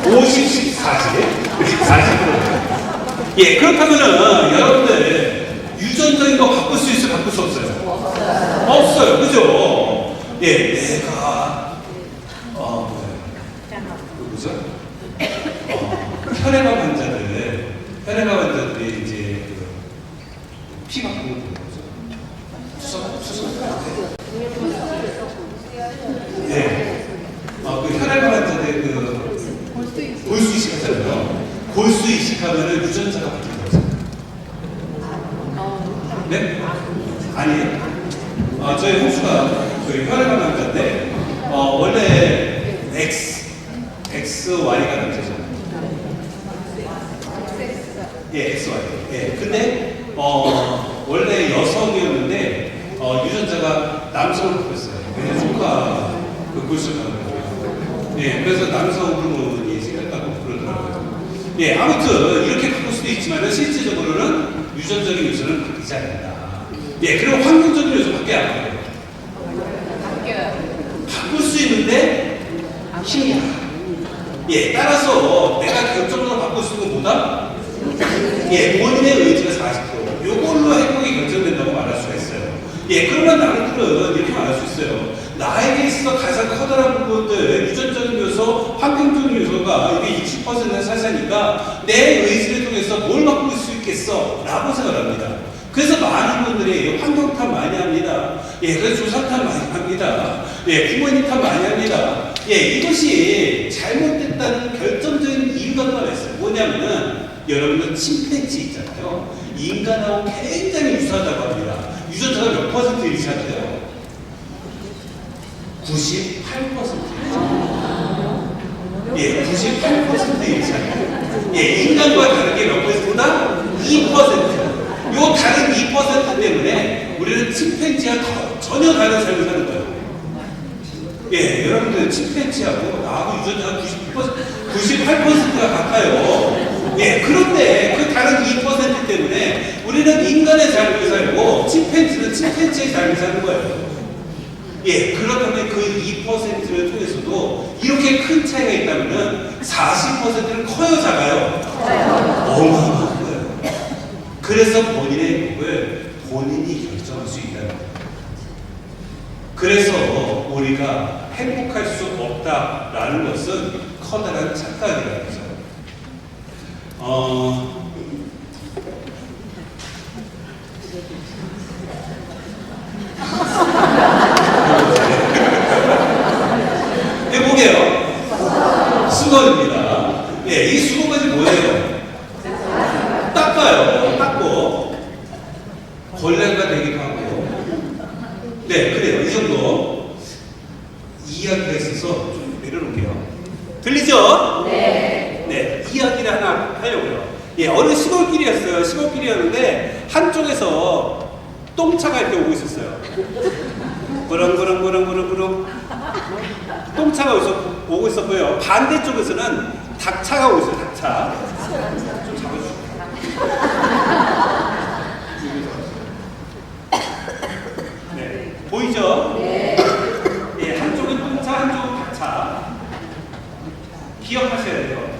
50, 10, 40. 40%. 예, 그렇다면은 여러분들 유전적인 거 바꿀 수 있어요? 바꿀 수 없어요? 없어요. 그죠? 예, 내가 뭐죠? 혈액암 환자들이 이제 피 바꾸는 거죠. 네. 그 혈액암 환자들 골수 이식하잖아요. 골수 이식하면은 유전자가 바뀌는 거죠. 네? 아니에요. 저희 홍수가 그 혈액암 환자인데 원래 XY가 남자잖아요. 예, XY. 예, 근데 원래 여성이었는데 유전자가 남성으로 바뀌었어요. 왜냐면 조카 그 골수를 받았거든요. 예, 그래서 남성 호르몬이 생겼다고 그러더라고요. 예, 아무튼 이렇게 바꿀 수도 있지만 실질적으로는 유전적인 요소는 바뀌지 않는다. 예, 그리고 환경적인 요소 밖에 안 돼요. 바꿀 수 있는데 힘이야. 예, 따라서 내가 결정적으로 바꿀 수 있는 것보다 예, 본인의 의지가 40%. 요걸로 행복이 결정된다고 말할 수가 있어요. 예, 그러면 남들은 이렇게 말할 수 있어요. 나에게 있어 가장 커다란 부분들, 유전적인 요소, 환경적인 요소가 이게 60%는 사실이니까 내 의지를 통해서 뭘 바꿀 수 있겠어? 라고 생각합니다. 그래서 많은 분들이 환경 탓 많이 합니다. 예, 그래서 조상 탓 많이 합니다. 예, 부모님 탓 많이 합니다. 예, 이것이 잘못됐다는 결정적인 이유가 하나 있어요. 뭐냐면은 여러분들 침팬지 있잖아요. 인간하고 굉장히 유사하다고 합니다. 유전자가 몇 퍼센트 일치한대요? 98%예요. 예, 98%의 차이. 예, 인간과 다르게 몇 퍼센트보다 2%. 요 다른 2% 때문에 우리는 침팬지와 전혀 다른 삶을 사는 거예요. 예, 여러분들 침팬지하고 나하고 유전자가 98%가 같아요. 예, 그런데 그 다른 2% 때문에 우리는 인간의 삶을 살고 침팬지는 침팬지의 삶을 사는 거예요. 예, 그렇다면 그 2%를 통해서도 이렇게 큰 차이가 있다면 40%는 커요, 작아요? 어마어마한 거예요. 그래서 본인의 행복을 본인이 결정할 수 있다는 거예요. 그래서 우리가 행복할 수 없다라는 것은 커다란 착각이라는 거죠. 해보게요. 수건입니다. 예, 이 수건까지 뭐예요? 닦아요. 닦고 걸레가 되기도 하고. 네, 그래요. 이 정도 이야기가 있어서 좀 내려놓을게요. 들리죠? 네. 네, 이야기를 하나 하려고요. 예, 어느 시골길이었어요. 시골길이었는데 한쪽에서 똥차가 이렇게 오고 있었어요. 부릉부릉부릉부릉부릉 똥차가 오고 있었고요. 반대쪽에서는 닭차가 오고 있어요. 닭차. 좀 잡아주세요. 네, 보이죠? 네. 예, 한쪽은 똥차, 한쪽은 닭차. 기억하셔야 돼요.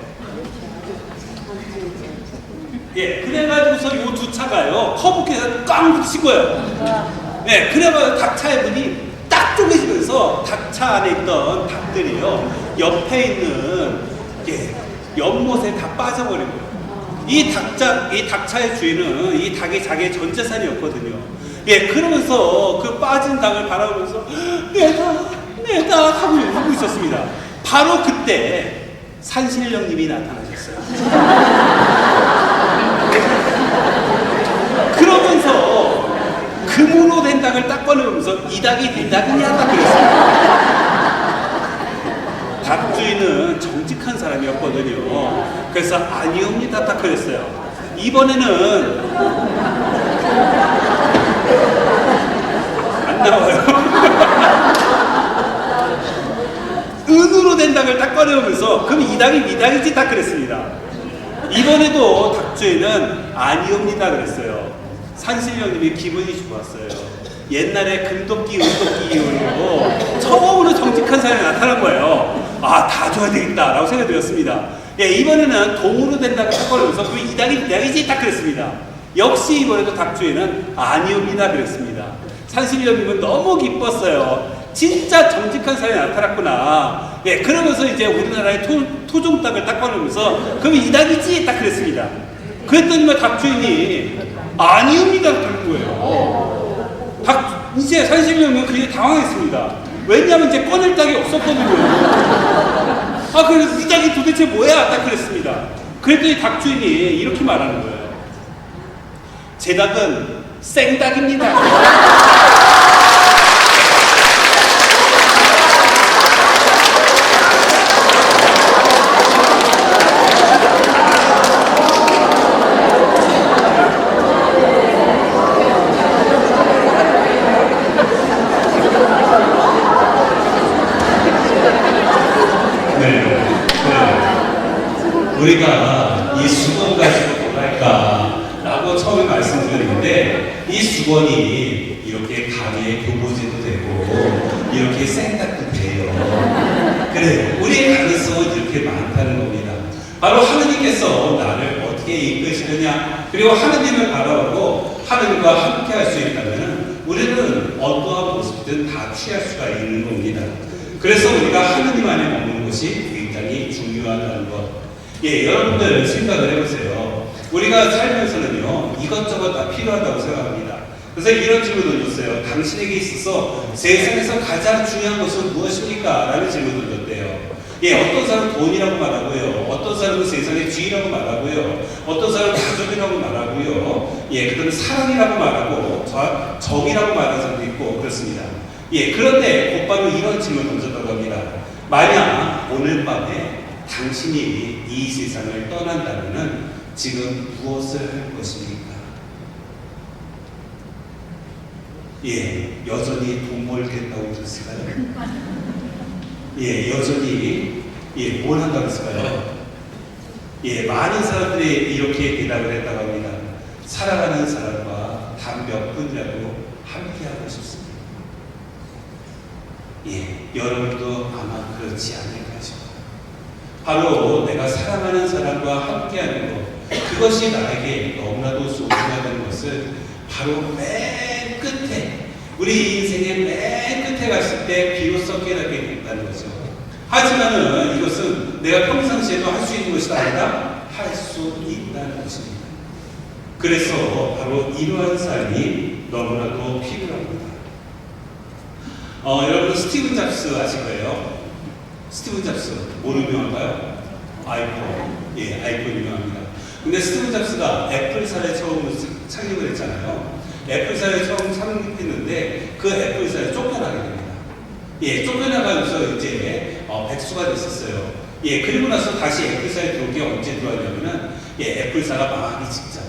예, 그래가지고서 요 두 차가요 커브길에서 꽝 부딪히고요. 예, 그래가지고 닭차의 문이 딱 쪼개지면서 닭차 안에 있던 닭들이요 옆에 있는 연못에 다 빠져버리고요. 이 닭차의 주인은 이 닭이 자기의 전 재산이었거든요. 예, 그러면서 그 빠진 닭을 바라보면서 내 닭 하고 울고 있었습니다. 바로 그때 산신령님이 나타나셨어요. 그러면서 금으로 된 닭을 딱 꺼내면서 이 닭이 내 닭이냐 딱 그랬어요. 닭 주인은 정직한 사람이었거든요. 그래서 아니옵니다 딱 그랬어요. 이번에는 안 나와요. 은으로 된 닭을 딱 꺼내오면서 그럼 이 닭이 네 닭이지 딱 그랬습니다. 이번에도 닭주인은 아니옵니다 그랬어요. 산신령님이 기분이 좋았어요. 옛날에 금도끼, 은도끼로 처음으로 정직한 사람이 나타난 거예요. 아, 다 줘야 되겠다 라고 생각이 들었습니다. 예, 이번에는 동으로 된 닭을 딱 꺼내면서 그럼 이 닭이 네 닭이지 딱 그랬습니다. 역시 이번에도 닭주인은 아니옵니다 그랬습니다. 산신령님은 너무 기뻤어요. 진짜 정직한 사람이 나타났구나. 예, 그러면서 이제 우리나라의 토종닭을 딱 꺼내면서 그럼 이 닭이지 딱 그랬습니다. 그랬더니만 닭주인이 아니옵니다 그런 거예요. 이제 산신령은 그게 당황했습니다. 왜냐하면 이제 꺼낼 닭이 없었거든요. 아, 그래서 이 닭이 도대체 뭐야 딱 그랬습니다. 그랬더니 닭주인이 이렇게 말하는 거예요. 제 닭은 생닭입니다. 우리가 이 수건 가지고 뭐랄까라고 처음에 말씀드렸는데 이 수건이 이렇게 가게의 교보제도 되고 이렇게 생닭도 돼요. 그래, 우리의 가능성은 이렇게 많다는 겁니다. 바로 하느님께서 나를 어떻게 이끄시느냐, 그리고 하느님을 바라보고 하느님과 함께 할 수 있다면 우리는 어떠한 모습이든 다 취할 수가 있는 겁니다. 그래서 우리가 하느님 안에 머무는 것이 굉장히 중요하다는 것. 예, 여러분들 생각을 해보세요. 우리가 살면서는요 이것저것 다 필요하다고 생각합니다. 그래서 이런 질문을 줬어요. 당신에게 있어서 세상에서 가장 중요한 것은 무엇입니까? 라는 질문을 줬대요. 예, 어떤 사람은 돈이라고 말하고요, 어떤 사람은 세상의 주의라고 말하고요, 어떤 사람은 가족이라고 말하고요, 예, 그다음에 사랑이라고 말하고 정이라고 말하는 사람도 있고 그렇습니다. 예, 그런데 곧바로 이런 질문을 던졌다고 합니다. 만약 오늘 밤에 당신이 이 세상을 떠난다면은 지금 무엇을 할 것입니까? 예, 여전히 돈 벌겠다고 그랬을까요? 예, 여전히 뭘 한다고 했을까요? 예, 많은 사람들이 이렇게 대답을 했다고 합니다. 살아가는 사람과 단 몇 분이라도 함께하고 싶습니다. 예, 여러분도 아마 그렇지 않을까 싶어요. 바로 내가 사랑하는 사람과 함께하는 것, 그것이 나에게 너무나도 소중하다는 것을 바로 맨 끝에, 우리 인생의 맨 끝에 갔을 때 비로소 깨닫게 된다는 거죠. 하지만은 이것은 내가 평상시에도 할 수 있는 것이 아니라 할 수 있다는 것입니다. 그래서 바로 이러한 삶이 너무나도 필요합니다. 여러분 스티브 잡스 아실 거예요? 스티브 잡스 뭐 유명한가요? 아이폰. 예, 아이폰 유명합니다. 근데 스티브 잡스가 애플사를 처음 창립을 했잖아요. 애플사를 처음 창립했는데 그 애플사에 쫓겨나게 됩니다. 예, 쫓겨나가면서 이제 백수가 됐었어요. 예, 그리고 나서 다시 애플사에 들어온 게 언제 들어왔냐면은 예, 애플사가 망하기 직전.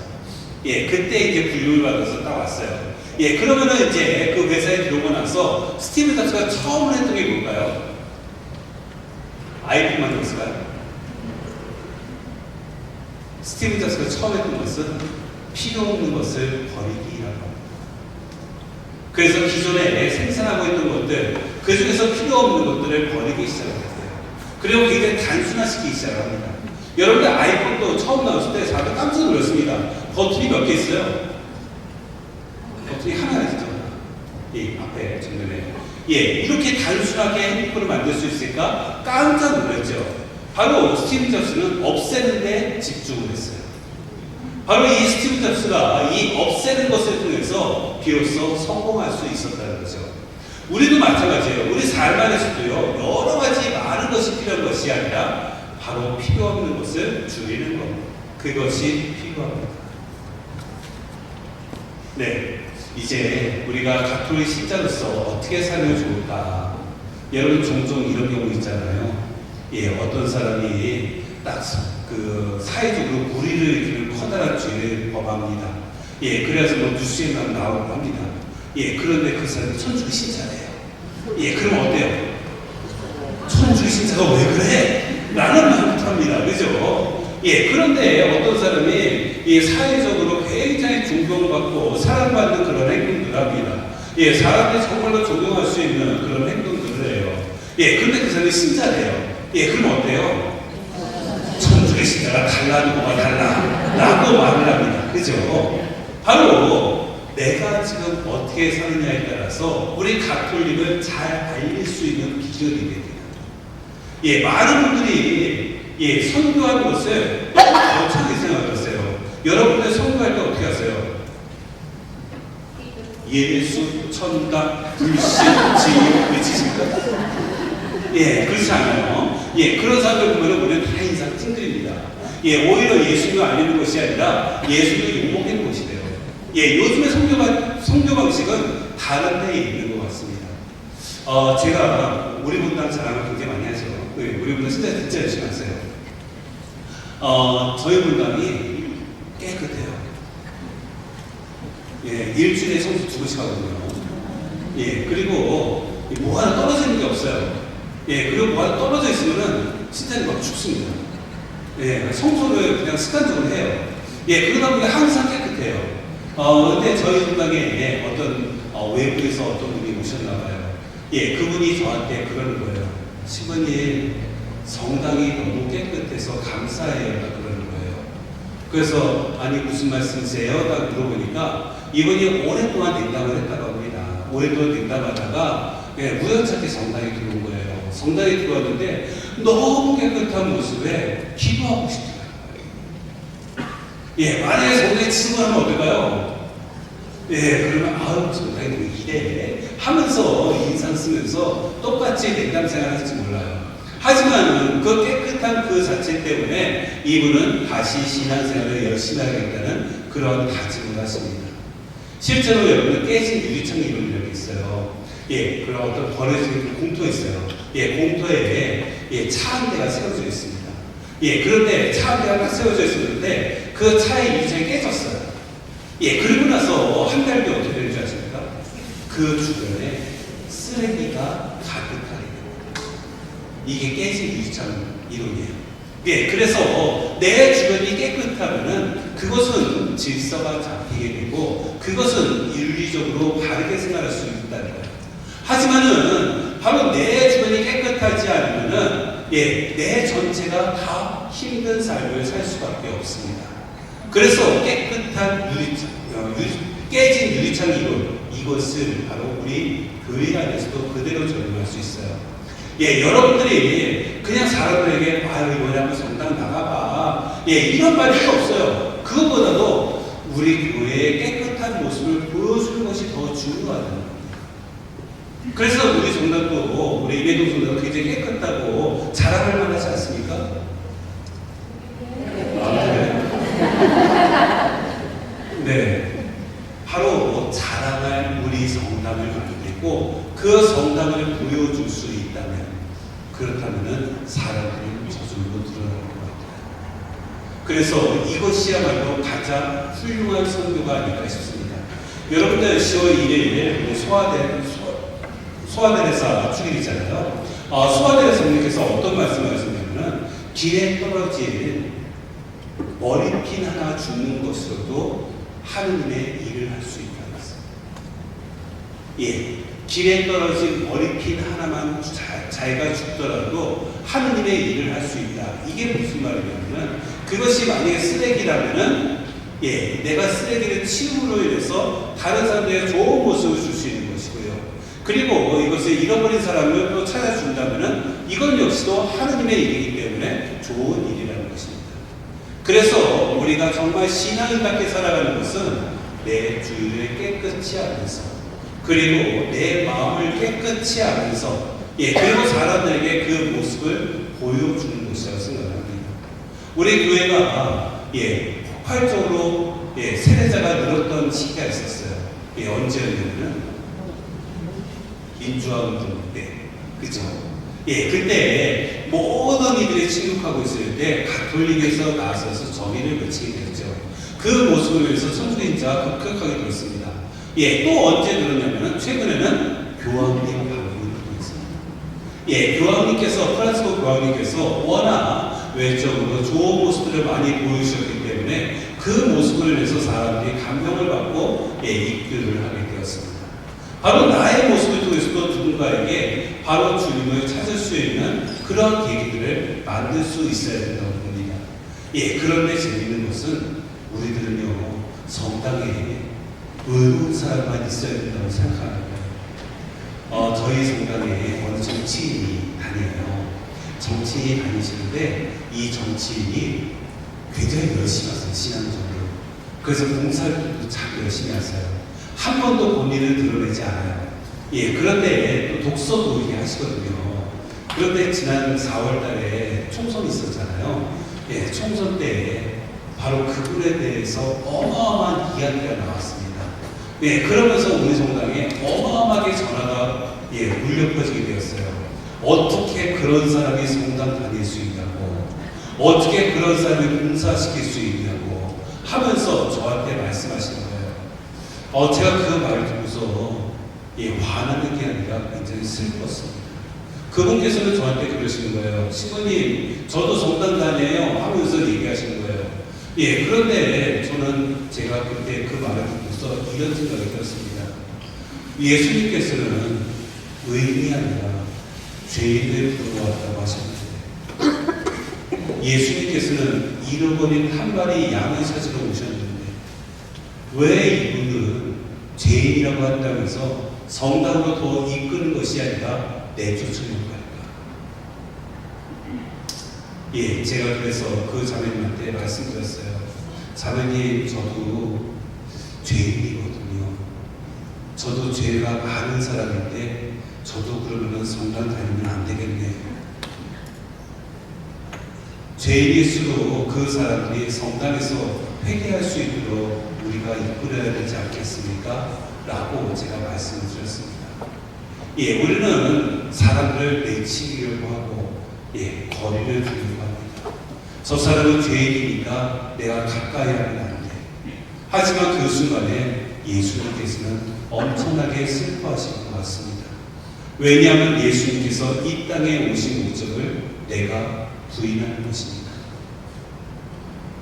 예, 그때 이제 분류를 받아서 딱 왔어요. 예, 그러면은 이제 그 회사에 들어오고 나서 스티브 잡스가 처음 했던 게 뭘까요? 아이폰 만들었을까요? 스티브 잡스가 처음 했던 것은 필요 없는 것을 버리기라고 합니다. 그래서 기존에 생산하고 있던 것들, 그 중에서 필요 없는 것들을 버리기 시작했어요. 그리고 굉장히 단순화시키기 시작합니다. 여러분들 아이폰도 처음 나왔을 때 다들 깜짝 놀랐습니다. 버튼이 몇 개 있어요? 버튼이 하나 있죠. 예, 앞에 정면에. 예, 이렇게 단순하게 핸드폰을 만들 수 있을까? 깜짝 놀랐죠. 바로 스티브 잡스는 없애는데 집중을 했어요. 바로 이 스티브 잡스가 이 없애는 것을 통해서 비로소 성공할 수 있었다는 거죠. 우리도 마찬가지예요. 우리 삶 안에서도요, 여러 가지 많은 것이 필요한 것이 아니라 바로 필요 없는 것을 줄이는 것. 그것이 필요합니다. 네. 이제 우리가 가톨릭 신자로서 어떻게 살면 좋을까? 여러분 종종 이런 경우 있잖아요. 예, 어떤 사람이 딱 그 사회적으로 무리를 일으키는 커다란 죄를 범합니다. 예, 그래서 뭐 뉴스에 나오고 합니다. 예, 그런데 그 사람이 천주교 신자래요. 예, 그럼 어때요? 천주교 신자가 왜 그래? 라는 말부터 합니다. 그죠? 예, 그런데 어떤 사람이 예, 사회적으로 굉장히 존경받고 사랑받는 그런 행동들을 합니다. 예, 사람들이 정말로 존경할 수 있는 그런 행동들을 해요. 예, 그런데 그 사람이 신자래요. 예, 그럼 어때요? 천주교 신자가 달라는 거가 달라. 라고 말을 합니다. 그죠? 바로 내가 지금 어떻게 사느냐에 따라서 우리 가톨릭을 잘 알릴 수 있는 비결이 됩니다. 예, 많은 분들이 예, 선교하는 것을 거창하게 생각하세요. 여러분들 선교할 때 어떻게 하세요? 예수, 천당, 불신, 지옥 외치십니까? 예, 그렇지 않아요. 예, 그런 사람들 보면 우리는 다 인상 찡그립니다. 예, 오히려 예수를 알리는 것이 아니라 예수를 욕먹는 것이 돼요. 예, 요즘의 선교 방식은 다른 데에 있는 것 같습니다. 제가 우리 분당 자랑을 굉장히 많이 하죠. 네, 우리 분당 진짜 열심히 하세요. 저희 분당이 깨끗해요. 예, 일주일에 청소 2번씩 하거든요. 예, 그리고 뭐 하나 떨어져 있는 게 없어요. 예, 그리고 뭐 하나 떨어져 있으면은 진짜 막 죽습니다. 예, 청소를 그냥 습관적으로 해요. 예, 그러다 보니까 항상 깨끗해요. 근데 저희 분당에 어떤 외부에서 어떤 분이 오셨나봐요. 예, 그분이 저한테 그러는 거예요. 시부님, 성당이 너무 깨끗해서 감사해요. 그러는 거예요. 그래서 아니 무슨 말씀이세요? 딱 물어보니까 이분이 오랫동안 냉담을 했다고 합니다. 오랫동안 냉담하다가 예, 우연찮게 성당에 들어온 거예요. 성당에 들어왔는데 너무 깨끗한 모습에 기도하고 싶더라고요. 예, 만약에 성당에 친구하면 어떨까요? 예, 그러면 아유 성당에 왜 이래 하면서 인상 쓰면서 똑같이 냉담 생활할지 몰라요. 하지만 그 깨끗한 그 자체 때문에 이분은 다시 신앙생활을 열심히 하겠다는 그런 다짐을 하십니다. 실제로 여러분들 깨진 유리창 이론이라고 있어요. 예, 그런 어떤 버려진 공터 있어요. 예, 공터에 예, 차 한 대가 세워져 있습니다. 예, 그런데 차 앞에 하나 세워져 있었는데 그 차의 유리창이 깨졌어요. 예, 그리고 나서 한 달 뒤 어떻게 되는지 아십니까? 그 주변에 쓰레기가 가득하게 됩니다. 이게 깨진 유리창 이론이에요. 예, 그래서 내 주변이 깨끗하면은 그것은 질서가 잡히게 되고 그것은 윤리적으로 바르게 생활할 수 있다는 거예요. 하지만은 바로 내 주변이 깨끗하지 않으면은 예, 내 전체가 다 힘든 삶을 살 수밖에 없습니다. 그래서 깨끗한 깨진 유리창 이론, 이것을 바로 우리 교회 안에서도 그대로 적용할 수 있어요. 예, 여러분들이 그냥 사람들에게 아유 이번에 한번 성당 나가봐, 예, 이런 말이 필요 없어요. 그것보다도 우리 교회의 깨끗한 모습을 보여주는 것이 더 중요하다는 겁니다. 그래서 우리 성당도 우리 이배동 성당도 굉장히 깨끗하고 자랑할 만하지 않습니까? 아, 그래요? 네, 바로 자랑할 우리 성당을 갖게 되고 그 성당을 보여줄 수 있다면 그렇다면은 사람들이 저절로 드러날 것 같아요. 그래서 이것이야말로 가장 훌륭한 선교가 아닐까 싶습니다. 여러분들 10월 1일 소아데레사 축일이잖아요. 소아데레사 선생님께서 어떤 말씀을 하셨냐면 길에 떨어진 머리핀 하나 주는 것으로도 하느님의 일을 할 수 있다는 말씀. 예, 길에 떨어진 머리핀 하나만 자기가 죽더라도 하느님의 일을 할 수 있다. 이게 무슨 말이냐면 그것이 만약에 쓰레기라면은 예, 내가 쓰레기를 치움으로 인해서 다른 사람들에게 좋은 모습을 줄 수 있는 것이고요. 그리고 이것을 잃어버린 사람을 또 찾아준다면은 이건 역시도 하느님의 일이기 때문에 좋은 일이라는 것입니다. 그래서 우리가 정말 신앙인답게 살아가는 것은 내 주위를 깨끗이 하면서 그리고 내 마음을 깨끗이 하면서 예, 그리고 사람들에게 그 모습을 보여주는 것이라고 생각합니다. 우리 교회가 예, 폭발적으로 예, 세례자가 늘었던 시기가 있었어요. 예, 언제였냐면 민주화운동 때, 그죠? 예, 그때 모든 이들이 침묵하고 있을 때 가톨릭에서 나서서 정의를 외치게 됐죠. 그 모습을 위해서 천주교인자가 급격하게 들었습니다. 예, 또 언제 들었냐면 최근에는 교황님 방문을 통했습니다. 예, 교황님께서 프란시스코 교황님께서 워낙 외적으로 좋은 모습들을 많이 보여주셨기 때문에 그 모습을 위해서 사람들이 감명을 받고 예, 입교를 하게 되었습니다. 바로 나의 모습을 통해서도 누군가에게 바로 주님을 찾을 수 있는 그런 계기들을 만들 수 있어야 된다고 봅니다. 예, 그런데 재미있는 것은 우리들은요, 성당에 의로운 사람만 있어야 된다고 생각합니다. 저희 성당에 어느 정치인이 다녀요. 정치인이 다니시는데 이 정치인이 굉장히 열심히 하세요, 신앙적으로. 그래서 봉사를 참 열심히 하세요. 한 번도 본인을 드러내지 않아요. 예, 그런데 또 독서도 이렇게 하시거든요. 그런데 지난 4월 달에 총선이 있었잖아요. 예, 총선 때 바로 그분에 대해서 어마어마한 이야기가 나왔습니다. 예, 그러면서 우리 성당에 어마어마하게 전화가 예, 울려 퍼지게 되었어요. 어떻게 그런 사람이 성당 다닐 수 있냐고, 어떻게 그런 사람을 봉사시킬 수 있냐고 하면서 저한테 말씀하시는 거예요. 제가 그 말을 듣고서 예, 화나는 게 아니라 굉장히 슬펐습니다. 그분께서는 저한테 그러시는 거예요. 신부님, 저도 성당 다녀요 하면서 얘기하시는 거예요. 예, 그런데 저는 제가 그때 그 말을 듣고서 이런 생각이 들었습니다. 예수님께서는 의인이 아니라 죄인을 부르셨다고 하셨는데 예수님께서는 잃어버린 한 마리 양을 찾으러 오셨는데 왜 이분은 죄인이라고 한다면서 성당으로 더 이끄는 것이 아니라 내쫓으려고 할까? 예, 제가 그래서 그 자매님한테 말씀드렸어요. 자매님, 저도 죄인이거든요. 저도 죄가 많은 사람인데 저도 그러면 성당 다니면 안 되겠네요. 죄인일수록 그 사람들이 성당에서 회개할 수 있도록 우리가 이끌어야 되지 않겠습니까? 라고 제가 말씀을 드렸습니다. 예, 우리는 사람들을 내치려고 하고 예, 거리를 두려고 합니다. 저 사람은 죄인이니까 내가 가까이 하면 안 돼. 하지만 그 순간에 예수님께서는 엄청나게 슬퍼하신 것 같습니다. 왜냐하면 예수님께서 이 땅에 오신 목적을 내가 부인하는 것입니다.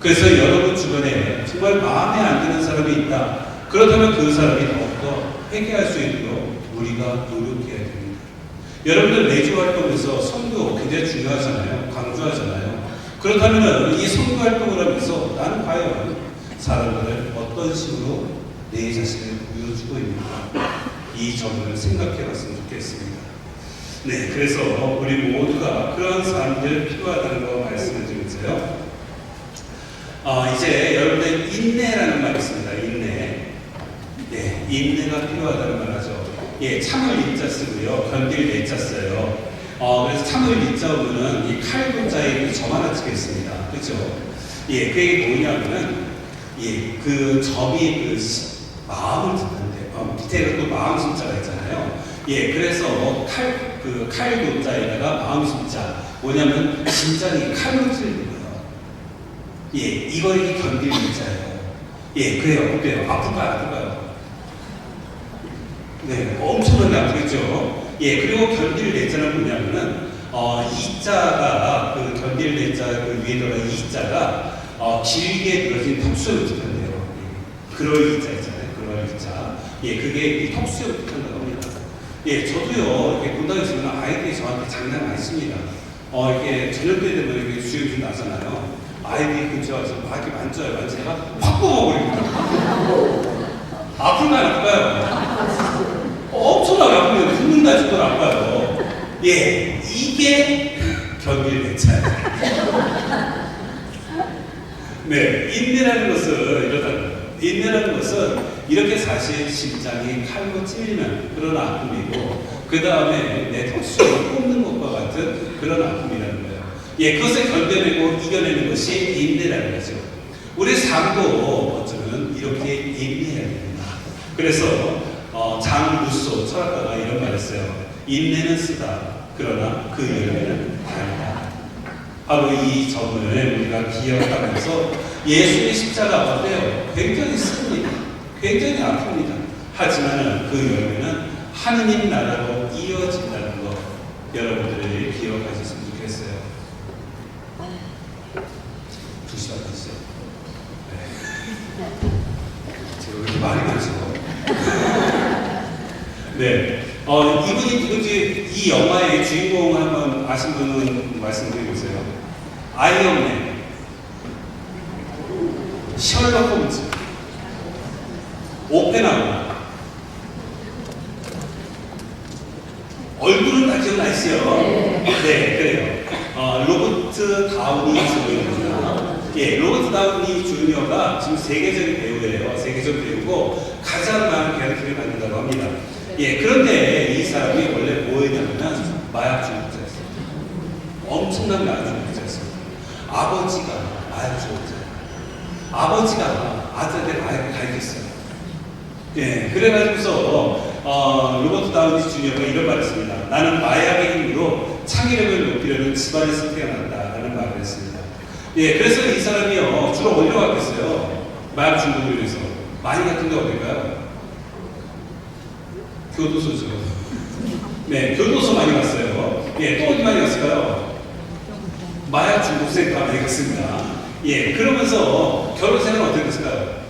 그래서 여러분 주변에 정말 마음에 안 드는 사람이 있다. 그렇다면 그 사람이 더욱더 회개할 수 있도록 우리가 노력해야 됩니다. 여러분들 내주 활동에서 선교 굉장히 중요하잖아요. 강조하잖아요. 그렇다면 이 선교 활동을 하면서 나는 과연 사람들을 어떤 식으로 내 자신을 보여주고 있는가, 이 점을 생각해 봤으면 좋겠습니다. 네, 그래서 우리 모두가 그런 사람들 필요하다는 거 말씀을 드리면서요. 이제 여러분들 인내라는 말이 있습니다. 인내. 네, 인내가 필요하다는 말 하죠. 예, 참을 인자 쓰고요. 견딜 내자 써요. 그래서 참을 인자 오면은 이 칼군자에 점 하나 찍겠습니다. 그죠? 예, 그게 뭐냐면은, 예, 그 점이 마음을 듣는데, 밑에 또 마음 심자가 있잖아요. 예, 그래서 칼군자에다가 마음 심자. 뭐냐면, 심장이 칼로 찔리는 거예요. 예, 이거에 견딜 인자예요. 예, 그래요. 어때요? 아플까요? 네, 엄청나게 아프겠죠. 예, 그리고 견딜 내자는 뭐냐면은, 이자가, 그 견딜 내자 그 위에다가 이자가, 길게 늘어진 턱수를 뜻한대요. 그럴 이자 있잖아요. 그럴 이자. 예, 그게 이 턱수를 뜻한다고 합니다. 예, 저도요, 이렇게 본당에 있으면 아이들이 저한테 장난 많이 씁니다. 이렇게 저녁 때 되면 이렇게 수염이 나잖아요. 아이들이 근처에 와서 막 이렇게 만져요. 만지다가 확 뽑아버립니다. 아플까요? 엄청나게 아프면 죽는다 싶어도 아파요. 예, 이게 견딜 내차예요. 네, 인내라는 것은 이렇다는 거예요. 인내라는 것은 이렇게 사실 심장이 칼로 찔리는 그런 아픔이고, 그 다음에 내 턱수를 뽑는 것과 같은 그런 아픔이라는 거예요. 예, 그것을 견뎌내고 이겨내는 것이 인내라는 거죠. 우리 삶도 어쩌면 이렇게 인내해야 됩니다. 그래서 장 루소 철학가가 이런 말을 했어요. 인내는 쓰다. 그러나 그 열매는 달다. 바로 이 점을 우리가 기억하면서 예수의 십자가 어때요? 굉장히 씁니다. 굉장히 아픕니다. 하지만 그 열매는 하느님 나라로 이어진다는 것, 여러분들이 기억하셨으면 좋겠어요. 2시간 됐어요. 네. 제가 왜 이렇게 말이 많죠? 네. 이분이 누군지 이 영화의 주인공 한번 아신 분은 말씀드려보세요. 아이언맨, 셜록 홈즈, 오펜하우머. 얼굴은 다 기억나시죠? 네, 그래요. 로버트 다우니 주니어입니다. 예, 로버트 다우니 주니어가 지금 세계적인 배우예요. 세계적 배우고 가장 많은 계약들을 받는다고 합니다. 예, 그런데 이 사람이 원래 뭐였냐면 마약 중독자였어요. 엄청난 마약 중독자였어요. 아버지가 마약 중독자예요. 아버지가 아들한테 마약을 가입했어요. 예, 그래가지고서 로버트 다우니 주니어가 이런 말을 했습니다. 나는 마약의 힘으로 창의력을 높이려는 집안에서 태어난다라는 말을 했습니다. 예, 그래서 이 사람이요 주로 어디로 갔겠어요? 마약 중독으로 인해서 많이 갔던 데 어딜까요? 교도소죠. 네, 교도소 많이 갔어요. 예, 또 어디 많이 갔을까요? 마약 중독센터 많이 갔습니다. 예, 그러면서 결혼 생활은 어떻게 됐을까요?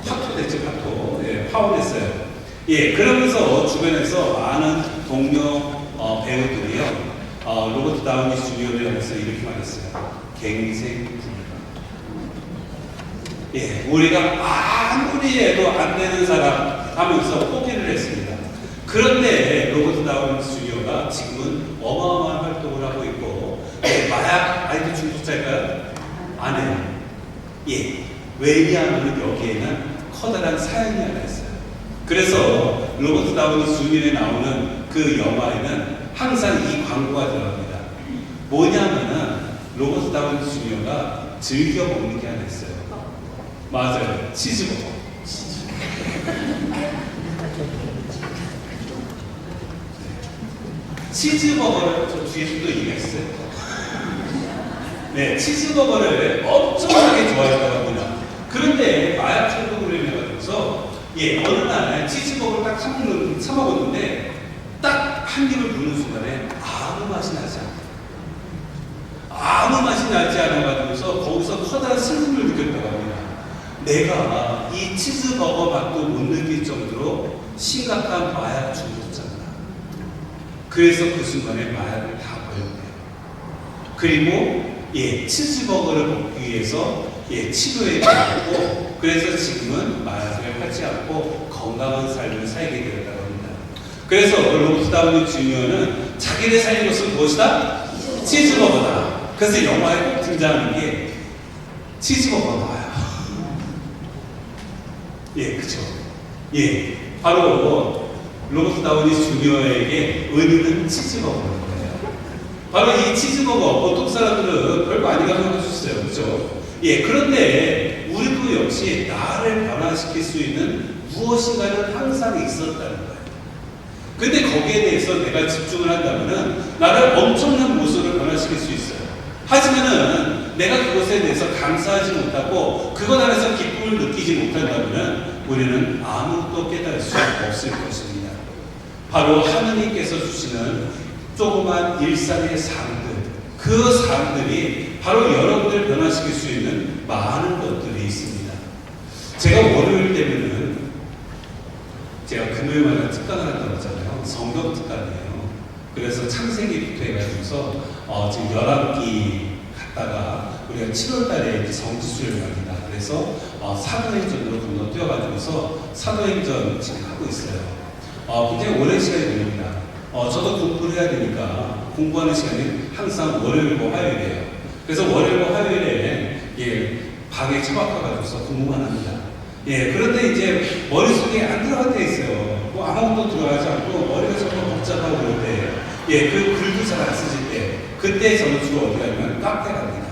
파토 됐죠, 파토. 예, 파혼했어요. 예, 그러면서 주변에서 많은 동료 배우들이요, 로버트 다우니 주니어에 대해서 이렇게 말했어요. 갱생 불가. 예, 우리가 아무리 해도 안 되는 사람 하면서 포기를 했습니다. 그런데 로버트 다우니 주니어가 지금은 어마어마한 활동을 하고 있고, 예, 마약 아이들 중독자일까요? 아니에요. 예, 왜냐하면 여기에는 커다란 사연이 하나 있어요. 그래서 로버트 다우니 주니어에 나오는 그 영화에는 항상 이 광고가 들어갑니다. 뭐냐면은 로버트 다우니 주니어가 즐겨 먹는 게 하나 있어요. 맞아요. 치즈버거. 치즈버거를 저 뒤에 또 얘기했어요. 네, 치즈버거를 엄청나게 좋아했다고 합니다. 그런데 마약 중독으로 인해 가지고서 어느 날 치즈버거를 딱 사 먹었는데 딱 한 입을 부는 순간에 아무 맛이 나지 않아가지고서 거기서 커다란 슬픔을 느꼈다고 합니다. 내가 이 치즈버거 맛도 못 느낄 정도로 심각한 마약 중독자다. 그래서 그 순간에 마약을 다 버렸대요. 그리고 치즈버거를 먹기 위해서 치료에 들어갔고, 그래서 지금은 마약을 하지 않고 건강한 삶을 살게 되었다고 합니다. 그래서 로버트 다우니 주니어는 자기를 살린 것은 무엇이다? 치즈버거다. 그래서 영화에 꼭 등장하는 게 치즈버거가 나와요. 그쵸. 바로 로버트 다우니 주니어에게 은유는 치즈버거인 거예요. 바로 이 치즈버거, 보통 사람들은 별거 아니라고 생각하셨어요. 그죠? 그런데 우리도 역시 나를 변화시킬 수 있는 무엇인가는 항상 있었다는 거예요. 근데 거기에 대해서 내가 집중을 한다면은 나를 엄청난 모습으로 변화시킬 수 있어요. 하지만은 내가 그것에 대해서 감사하지 못하고 그것 안에서 기쁨을 느끼지 못한다면은 우리는 아무것도 깨달을 수 없을 것입니다. 바로 하느님께서 주시는 조그만 일상의 삶들, 그 삶들이 바로 여러분을 변화시킬 수 있는 많은 것들이 있습니다. 제가 월요일 되면은 제가 금요일마다 특강을 한다고 했잖아요. 성경 특강이에요. 그래서 창세기부터 해가지고서 지금 11기 갔다가 우리가 7월 달에 이제 성지수련을 합니다. 그래서 사도행전으로 건너뛰어가지고서 사도행전 지금 하고 있어요. 굉장히 오랜 시간이 걸립니다. 저도 공부를 해야 되니까 공부하는 시간이 항상 월요일과 화요일이에요. 그래서 월요일과 화요일에 방에 처박혀가지고서 공부만 합니다. 그런데 이제 머릿속에 안 들어갈 때 있어요. 뭐 아무것도 들어가지 않고 머리가 정말 복잡하고 그럴 때, 그 글도 잘 안 쓰실 때, 그때 저는 주로 어디 가면 카페 갑니다.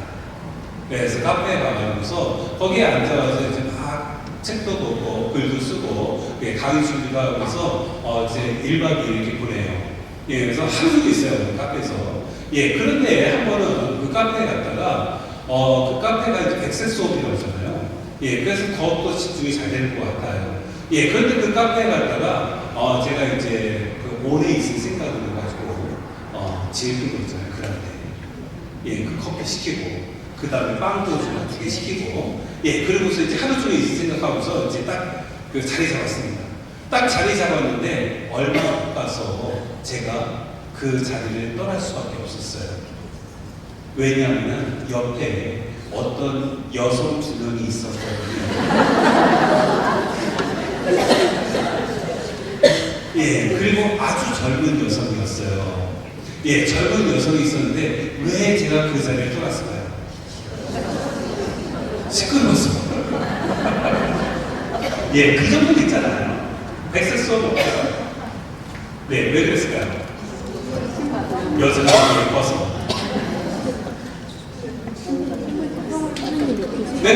그래서 카페에 가면서 거기에 앉아서 이제 막 책도 보고 글도 쓰고 강의 준비도 하고 해서 이제 1박 2일 이렇게 보내요. 그래서 하루 종일 있어요. 그 카페에서. 그런데 한 번은 그 카페에 갔다가 그 카페가 이제 백색 수업이라고 하잖아요. 그래서 더욱더 집중이 잘 되는 것 같아요. 그런데 그 카페에 갔다가 제가 이제 그 오래 있을 생각을 해가지고 지은 거 있잖아요. 그런데 그 커피 시키고 그 다음에 빵도 좀 2개 시키고 그러고서 이제 하루 종일 있을 생각하고서 이제 딱 그 자리 잡았습니다. 딱 자리 잡았는데 얼마 못 가서 제가 그 자리를 떠날 수밖에 없었어요. 왜냐하면 옆에 어떤 여성 2명이 있었거든요. 그리고 아주 젊은 여성이었어요. 젊은 여성이 있었는데 왜 제가 그 자리를 떠났을까요? 시끄러웠어요. 그 정도 있잖아요. 백색 수업 없어요. 왜 그랬을까요? 여자가 예뻐서. 네?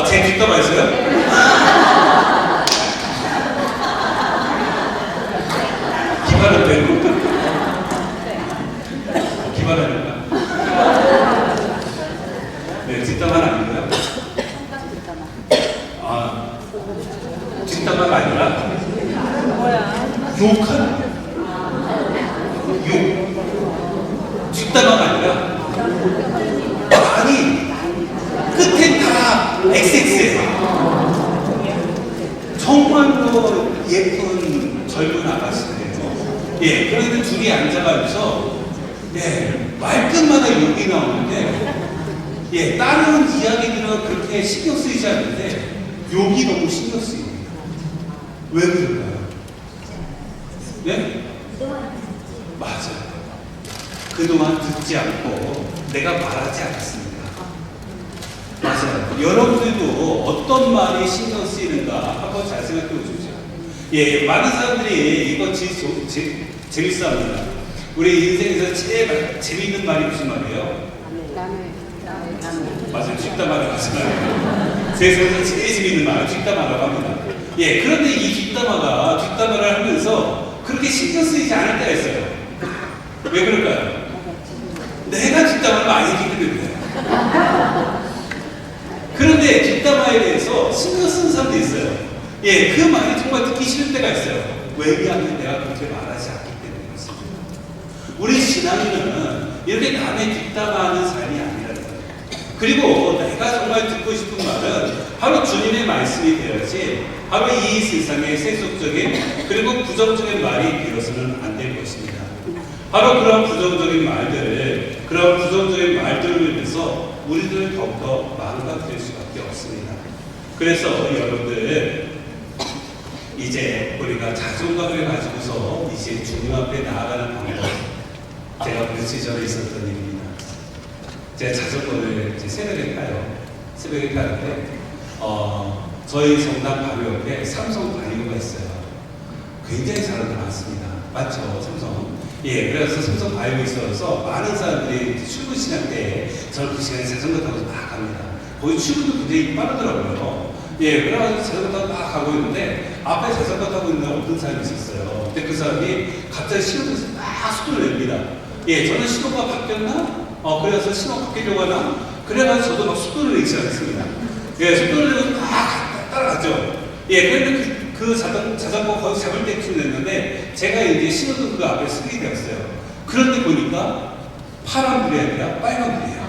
제 뒷담화 있어요? 기발한 배우? 기발하니까. 뒷담화는 아니고요. 뒷담화가 아니라 욕하는 욕. 뒷담화가 아니라 아니 끝에 다 XX예요. 정말로 예쁜 젊은 아가씨들이에요. 그런데 둘이 앉아가지고서 말끝마다 욕이 나오는데 다른 이야기들은 그렇게 신경 쓰이지 않는데 욕이 너무 신경 쓰입니다. 왜 그럴까요? 맞아요. 그동안 듣지 않고 내가 말하지 않았습니다. 맞아요. 여러분들도 어떤 말이 신경 쓰이는가 한번 잘 생각해 보십시오. 많은 사람들이 이거 재밌어 합니다. 우리 인생에서 제일 재미있는 말이 무슨 말이에요? 맞아요. 뒷담화를 하지 말고. 세상에서 제일 재미있는 말은 뒷담화라고 합니다. 그런데 이 뒷담화를 하면서 그렇게 신경 쓰이지 않을 때가 있어요. 왜 그럴까요? 내가 뒷담화를 많이 듣게 된 거예요. 그런데 뒷담화에 대해서 신경 쓰는 사람도 있어요. 예, 그 말이 정말 듣기 싫을 때가 있어요. 왜냐하면 내가 그렇게 말하지 않기 때문에 그렇습니다. 우리 신앙인은 이렇게 남의 뒷담화하는 삶이 아니라는 거예요. 그리고 내가 정말 듣고 싶은 말은 바로 주님의 말씀이 되어야지 바로 이 세상의 세속적인 그리고 부정적인 말이 되어서는 안 될 것입니다. 바로 그런 부정적인 말들을 위해서 우리들 더욱더 망각될 수밖에 없습니다. 그래서 여러분들 이제 우리가 자존감을 가지고서 이제 주님 앞에 나아가는 방법, 제가 며칠 전에 있었던 일입니다. 제가 자전거를 이제 새벽에 타는데 저희 성당 바로 옆에 삼성 바이오가 있어요. 굉장히 사람들 많습니다. 맞죠? 삼성. 예, 그래서 삼성 바이오에 있어서 많은 사람들이 출근 시간 때 저는 그 시간에 자전거 타고 막 갑니다. 거기 출근도 굉장히 빠르더라고요. 예, 그래가지고 자전거 타고 막 가고 있는데 앞에 자전거 타고 있는 어떤 사람이 있었어요. 근데 그 사람이 갑자기 신호등에서 막 속도를 냅니다. 예, 저는 신호가 바뀌었나? 그래서 신호 바뀌려고 하나? 그래가지고 저도 막 속도를 내기 시작했습니다. 예, 속도를 내고 막 따라갔죠. 예, 그런데 그 자전거 거의 잡을 때쯤 됐는데 제가 이제 신호등 그 앞에 서게 되었어요. 그런데 보니까 파란불이 아니라 빨간불이에요.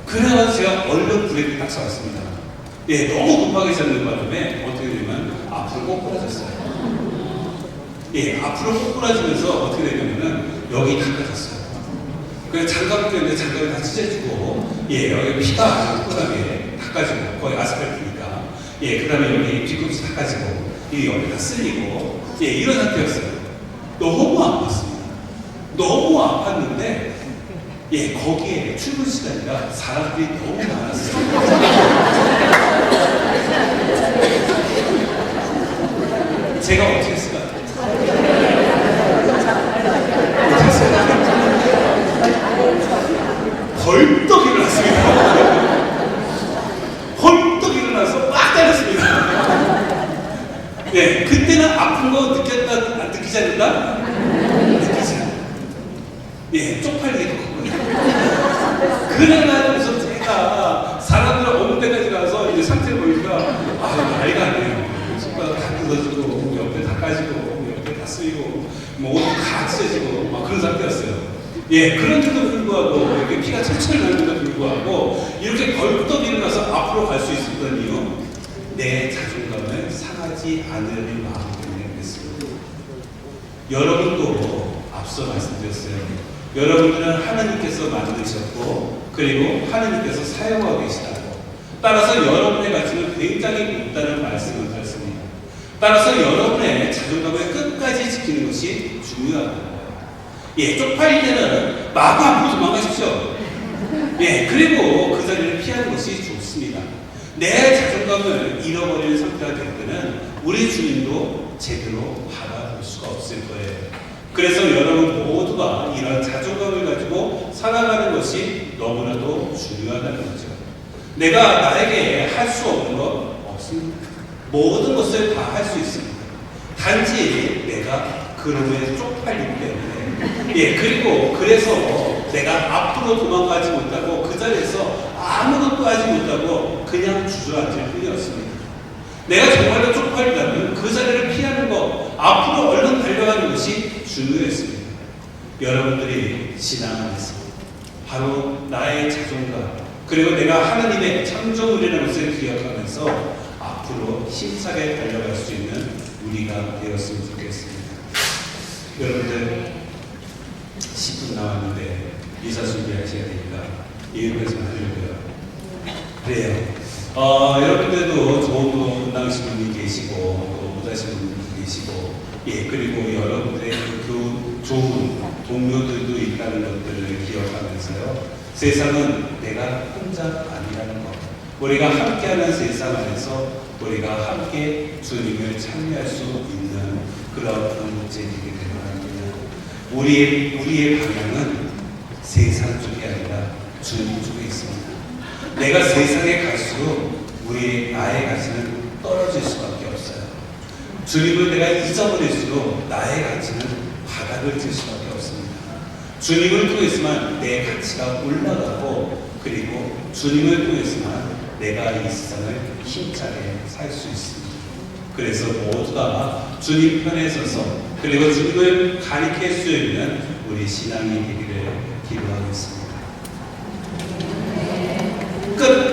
그래가지고 제가 얼른 브레이크를 딱 잡았습니다. 예, 너무 급하게 잡는 바람에 어떻게 되냐면 앞으로 꼬꾸라졌어요. 예, 앞으로 꼬꾸라지면서 어떻게 되냐면은 여기 닦아졌어요. 그래서 장갑 꼈는데 장갑이 다 찢어지고, 예, 여기 피가 아주 끈하게 닦아지고, 거의 아스팔트니까, 예, 그 다음에 여기 뒤꿈치 닦아지고, 이 여기 다 쓸리고, 예, 이런 상태였어요. 너무 아팠습니다. 너무 아팠는데, 예, 거기에 출근 시간이라 사람들이 너무 많았어요. 제가 어떻게 했을까요? 벌떡 일어났습니다. 벌떡 일어나서 막 때렸습니다. 네, 그때는 아픈 거 느꼈다, 안 느끼지 않는다? 느끼지 않는다. 예, 쪽팔리게 됐거든요. 그래가지고 제가 사람들 없는 데까지 가서 이제 상태를 보니까 나이가 안 돼요. 손가락 다 뜯어지고, 옆에 다 까지고, 옆에 다 쓰이고, 뭐 옷도 다 찢어지고, 막 그런 상태였어요. 예, 그런데도 불구하고, 이렇게 피가 철철 나는데도 불구하고, 이렇게 벌떡 일어나서 앞으로 갈 수 있었던 이유, 내 자존감을 상하지 않으려는 마음 때문에 그랬습니다. 여러분도 앞서 말씀드렸어요. 여러분들은 하나님께서 만드셨고, 그리고 하나님께서 사용하고 계시다고. 따라서 여러분의 가치는 굉장히 높다는 말씀을 드렸습니다. 따라서 여러분의 자존감을 끝까지 지키는 것이 중요하다. 예, 쪽팔릴 때는 마구 앞으로 도망가십시오. 예, 그리고 그 자리를 피하는 것이 좋습니다. 내 자존감을 잃어버리는 상태가 될 때는 우리 주님도 제대로 받아볼 수가 없을 거예요. 그래서 여러분 모두가 이런 자존감을 가지고 살아가는 것이 너무나도 중요하다는 거죠. 내가 나에게 할 수 없는 것 없습니다. 모든 것을 다 할 수 있습니다. 단지 내가 그놈에 쪽팔리기 때문에 예, 그리고 그래서 내가 앞으로 도망가지 못하고 그 자리에서 아무것도 하지 못하고 그냥 주저앉을 뿐이었습니다. 내가 정말로 쪽팔리다면 그 자리를 피하는 것, 앞으로 얼른 달려가는 것이 중요했습니다. 여러분들이 신앙 안에서 바로 나의 자존감, 그리고 내가 하나님의 창조물이라는 것을 기억하면서 앞으로 힘차게 달려갈 수 있는 우리가 되었으면 좋겠습니다. 여러분들 10분 남았는데 이사 준비하셔야 되니까 이유에서 하려고요. 그래요. 여러분들도 좋은 분당하신 분이 계시고 또 못하시는 분이 계시고, 예, 그리고 여러분들의 그 좋은 동료들도 있다는 것들을 기억하면서요. 세상은 내가 혼자 아니라는 것, 우리가 함께하는 세상 안에서 우리가 함께 주님을 참여할 수 있는 그런 공동체 되게 되는 바랍니다. 우리의 방향은 세상 쪽이 아니라 주님 쪽에 있습니다. 내가 세상에 갈수록 나의 가치는 떨어질 수밖에 없어요. 주님을 내가 잊어버릴수록 나의 가치는 바닥을 칠 수밖에 없습니다. 주님을 통해서만 내 가치가 올라가고, 그리고 주님을 통해서만 내가 이 세상을 힘차게 살 수 있습니다. 그래서 모두가 주님 편에 서서, 그리고 주님을 가리킬 수 있는 우리 신앙이 되기를 기도하겠습니다. 끝.